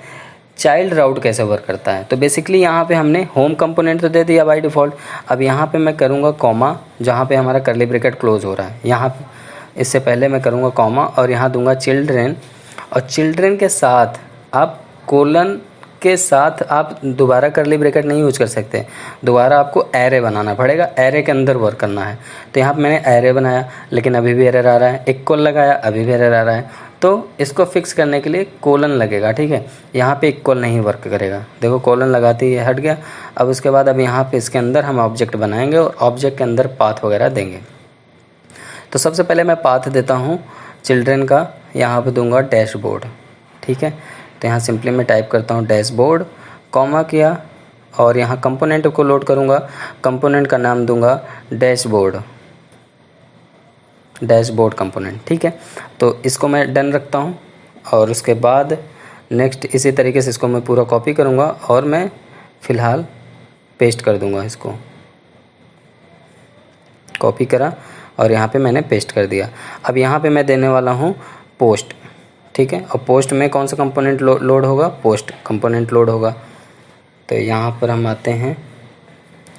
चाइल्ड राउट कैसे वर्क करता है। तो बेसिकली यहाँ पे हमने होम कंपोनेंट तो दे दिया बाय डिफ़ॉल्ट। अब यहाँ पे मैं करूँगा कॉमा, जहाँ पे हमारा कर्ली ब्रैकेट क्लोज हो रहा है, यहाँ पे इससे पहले मैं करूँगा कॉमा और यहाँ दूंगा चिल्ड्रेन। और चिल्ड्रेन के साथ आप कोलन के साथ आप दोबारा कर्ली ब्रैकेट नहीं यूज कर सकते, दोबारा आपको एरे बनाना पड़ेगा, एरे के अंदर वर्क करना है। तो यहाँ पे मैंने एरे बनाया, लेकिन अभी भी एरर आ रहा है। इक्वल लगाया, अभी भी एरर आ रहा है। तो इसको फिक्स करने के लिए कोलन लगेगा। ठीक है, यहाँ पे इक्वल नहीं वर्क करेगा, देखो कोलन लगाते ही हट गया। अब उसके बाद अब यहाँ पे इसके अंदर हम ऑब्जेक्ट बनाएंगे और ऑब्जेक्ट के अंदर पाथ वगैरह देंगे। तो सबसे पहले मैं पाथ देता हूँ चिल्ड्रन का, यहाँ पे दूंगा डैशबोर्ड। ठीक है, तो यहाँ सिंपली मैं टाइप करता हूँ डैशबोर्ड, कॉमा किया और यहाँ कंपोनेंट को लोड करूँगा। कंपोनेंट का नाम दूंगा डैशबोर्ड कंपोनेंट। ठीक है, तो इसको मैं डन रखता हूँ। और उसके बाद नेक्स्ट इसी तरीके से इसको मैं पूरा कॉपी करूँगा और मैं फ़िलहाल पेस्ट कर दूँगा। इसको कॉपी करा और यहाँ पे मैंने पेस्ट कर दिया। अब यहाँ पे मैं देने वाला हूँ पोस्ट। ठीक है, और पोस्ट में कौन सा कंपोनेंट लोड होगा, पोस्ट कंपोनेंट लोड होगा। तो यहाँ पर हम आते हैं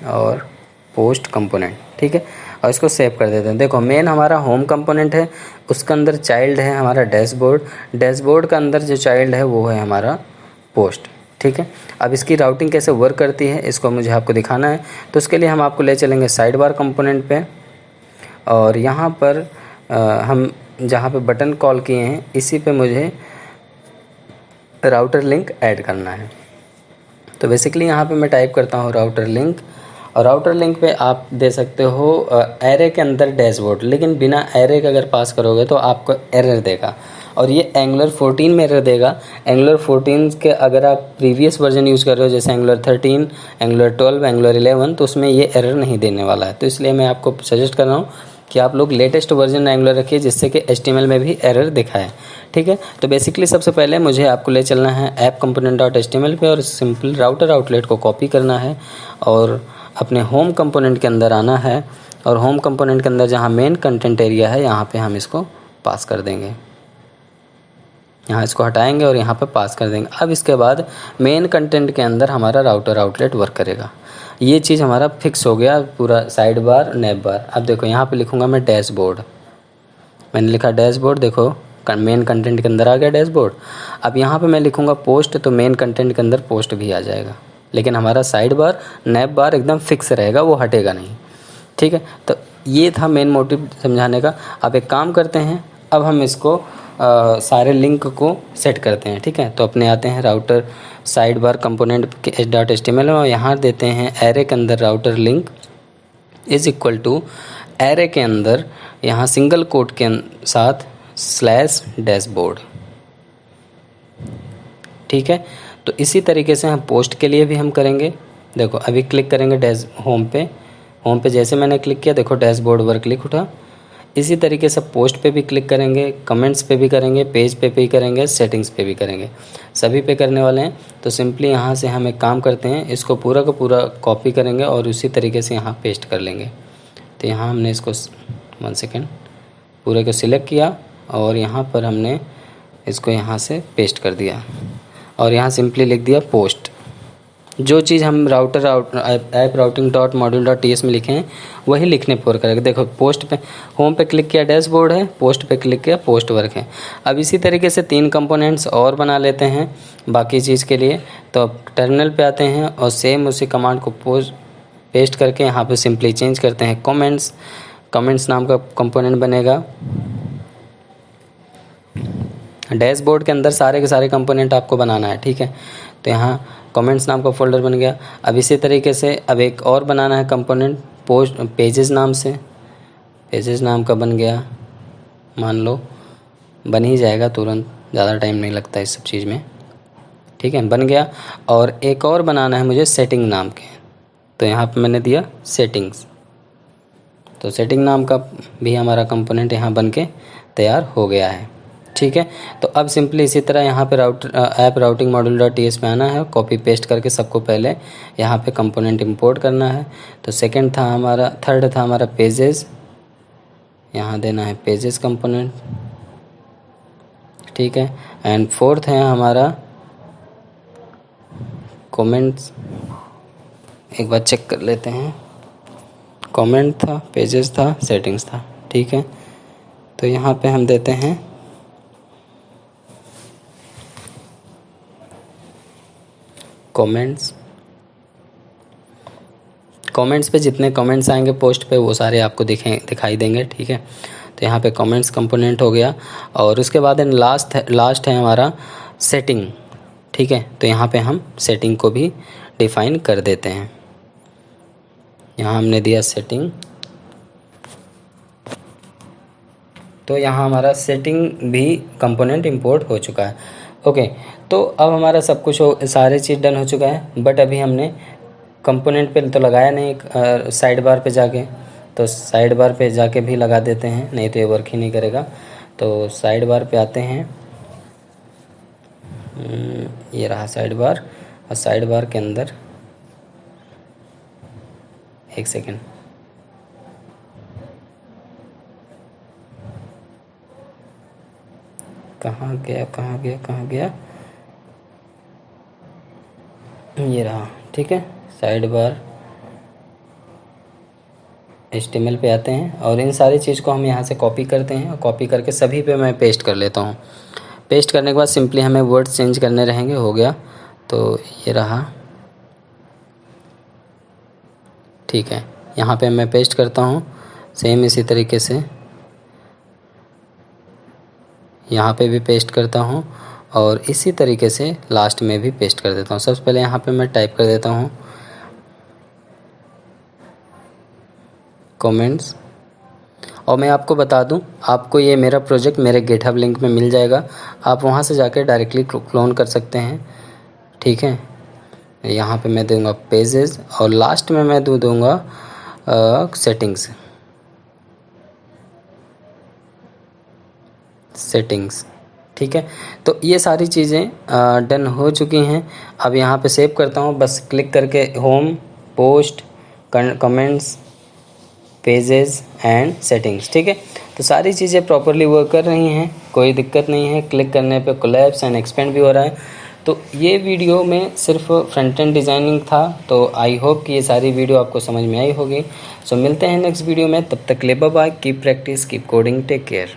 और पोस्ट कंपोनेंट। ठीक है, और इसको सेव कर देते हैं। देखो मेन हमारा होम कंपोनेंट है, उसके अंदर चाइल्ड है हमारा डैशबोर्ड, डैशबोर्ड का अंदर जो चाइल्ड है वो है हमारा पोस्ट। ठीक है, अब इसकी राउटिंग कैसे वर्क करती है इसको मुझे आपको दिखाना है। तो उसके लिए हम आपको ले चलेंगे साइड बार कंपोनेंट पे, और यहाँ पर हम जहाँ पे बटन कॉल किए हैं इसी पे मुझे राउटर लिंक ऐड करना है। तो बेसिकली यहाँ पे मैं टाइप करता हूँ राउटर लिंक, और राउटर लिंक पे आप दे सकते हो एरे के अंदर डैशबोर्ड, लेकिन बिना एरे के अगर पास करोगे तो आपको एरर देगा, और ये एंगुलर 14 में एरर देगा। एंगुलर 14 के अगर आप प्रीवियस वर्जन यूज़ कर रहे हो जैसे एंगुलर 13, एंगुलर 12, एंगुलर 11, तो उसमें ये एरर नहीं देने वाला है। तो इसलिए मैं आपको सजेस्ट कर रहा हूँ कि आप लोग लेटेस्ट वर्जन एंगुलर रखिए, जिससे कि HTML में भी एरर दिखाए। ठीक है, तो बेसिकली सबसे पहले मुझे आपको ले चलना है ऐप कंपोनेंट डॉट HTML पे, और सिंपल राउटर आउटलेट को कॉपी करना है और अपने होम कंपोनेंट के अंदर आना है, और होम कंपोनेंट के अंदर जहाँ मेन कंटेंट एरिया है यहाँ पे हम इसको पास कर देंगे। यहाँ इसको हटाएंगे और यहाँ पे पास कर देंगे। अब इसके बाद मेन कंटेंट के अंदर हमारा राउटर आउटलेट वर्क करेगा। ये चीज़ हमारा फिक्स हो गया पूरा, साइड बार नैब बार। अब देखो यहाँ पे लिखूँगा मैं डैशबोर्ड, मैंने लिखा डैशबोर्ड, देखो मेन कंटेंट के अंदर आ गया डैशबोर्ड। अब यहाँ पे मैं लिखूँगा पोस्ट, तो मेन कंटेंट के अंदर पोस्ट भी आ जाएगा, लेकिन हमारा साइड बार नैब बार एकदम फिक्स रहेगा, वो हटेगा नहीं। ठीक है, तो ये था मेन मोटिव समझाने का। अब एक काम करते हैं, अब हम इसको सारे लिंक को सेट करते हैं। ठीक है, तो अपने आते हैं राउटर साइड बार कंपोनेंट के डॉट HTML और यहाँ देते हैं एरे के अंदर router link is equal to array के अंदर यहाँ सिंगल कोट के साथ स्लैश डैशबोर्ड। ठीक है, तो इसी तरीके से हम पोस्ट के लिए भी हम करेंगे। देखो अभी क्लिक करेंगे डैश होम पे जैसे मैंने क्लिक किया देखो डैशबोर्ड पर क्लिक उठा। इसी तरीके से पोस्ट पे भी क्लिक करेंगे, कमेंट्स पे भी करेंगे, पेज पे भी करेंगे, सेटिंग्स पे भी करेंगे, सभी पे करने वाले हैं। तो सिंपली यहाँ से हम एक काम करते हैं, इसको पूरा का पूरा कॉपी करेंगे और उसी तरीके से यहाँ पेस्ट कर लेंगे। तो यहाँ हमने इसको 1 सेकेंड पूरे को सिलेक्ट किया और यहाँ पर हमने इसको यहाँ से पेस्ट कर दिया और यहाँ सिंपली लिख दिया पोस्ट। जो चीज़ हम router app routing dot module dot ts में लिखे हैं वही लिखने पर करेगा। देखो पोस्ट पे, होम पे क्लिक किया डैशबोर्ड है, पोस्ट पे क्लिक किया पोस्ट वर्क है। अब इसी तरीके से 3 कंपोनेंट्स और बना लेते हैं बाकी चीज़ के लिए। तो अब टर्मिनल पे आते हैं और सेम उसी कमांड को पेस्ट करके यहाँ पे सिंपली चेंज करते हैं कमेंट्स नाम का कंपोनेंट बनेगा। डैशबोर्ड के अंदर सारे के सारे कंपोनेंट आपको बनाना है, ठीक है। तो यहाँ कमेंट्स नाम का फोल्डर बन गया। अब इसी तरीके से अब एक और बनाना है कंपोनेंट पेजेस नाम से। पेजेस नाम का बन गया, मान लो बन ही जाएगा तुरंत, ज़्यादा टाइम नहीं लगता इस सब चीज़ में, ठीक है, बन गया। और एक और बनाना है मुझे सेटिंग नाम के, तो यहाँ पे मैंने दिया सेटिंग्स। तो सेटिंग नाम का भी हमारा कंपोनेंट यहाँ बन के तैयार हो गया है, ठीक है। तो अब सिंपली इसी तरह यहाँ पे app routing module dot ts पे आना है, कॉपी पेस्ट करके सबको पहले यहाँ पे कंपोनेंट इंपोर्ट करना है। तो थर्ड था हमारा पेजेस, यहाँ देना है पेजेस कंपोनेंट, ठीक है। एंड फोर्थ है हमारा कमेंट्स। एक बार चेक कर लेते हैं, कमेंट था, पेजेस था, सेटिंग्स था, ठीक है। तो यहाँ पे हम देते हैं कमेंट्स पे जितने कमेंट्स आएंगे पोस्ट पे वो सारे आपको दिखाई देंगे, ठीक है। तो यहाँ पे कमेंट्स कंपोनेंट हो गया। और उसके बाद लास्ट है हमारा सेटिंग, ठीक है। तो यहाँ पे हम सेटिंग को भी डिफाइन कर देते हैं। यहाँ हमने दिया सेटिंग, तो यहाँ हमारा सेटिंग भी कंपोनेंट इंपोर्ट हो चुका है। ओके, तो अब हमारा सब कुछ सारे चीज़ डन हो चुका है। बट अभी हमने कंपोनेंट पे तो लगाया नहीं, साइड बार पे जाके, तो साइड बार पे जाके भी लगा देते हैं, नहीं तो ये वर्क ही नहीं करेगा। तो साइड बार पे आते हैं, ये रहा साइड बार। और साइड बार के अंदर एक सेकेंड, कहाँ गया, ये रहा, ठीक है। साइड बार HTML पे आते हैं और इन सारी चीज़ को हम यहाँ से कॉपी करते हैं और कॉपी करके सभी पे मैं पेस्ट कर लेता हूँ। पेस्ट करने के बाद सिंपली हमें वर्ड्स चेंज करने रहेंगे, हो गया। तो ये रहा, ठीक है। यहाँ पे मैं पेस्ट करता हूँ, सेम इसी तरीके से यहाँ पे भी पेस्ट करता हूँ और इसी तरीके से लास्ट में भी पेस्ट कर देता हूँ। सबसे पहले यहाँ पे मैं टाइप कर देता हूँ कमेंट्स। और मैं आपको बता दूँ, आपको ये मेरा प्रोजेक्ट मेरे गिटहब लिंक में मिल जाएगा, आप वहाँ से जाके डायरेक्टली क्लोन कर सकते हैं, ठीक है। यहाँ पे मैं दूंगा पेजेस और लास्ट में मैं दूंगा सेटिंग्स, ठीक है। तो ये सारी चीज़ें डन हो चुकी हैं। अब यहाँ पे सेव करता हूँ, बस क्लिक करके home, post, comments, pages and settings, ठीक है। तो सारी चीज़ें प्रॉपरली वर्क कर रही हैं, कोई दिक्कत नहीं है। क्लिक करने पे कोलैप्स एंड एक्सपेंड भी हो रहा है। तो ये वीडियो में सिर्फ फ्रंट एंड डिज़ाइनिंग था। तो आई होप कि ये सारी वीडियो आपको समझ में आई होगी। सो मिलते हैं नेक्स्ट वीडियो में, तब तक ले bye bye, keep practice, keep coding, take care.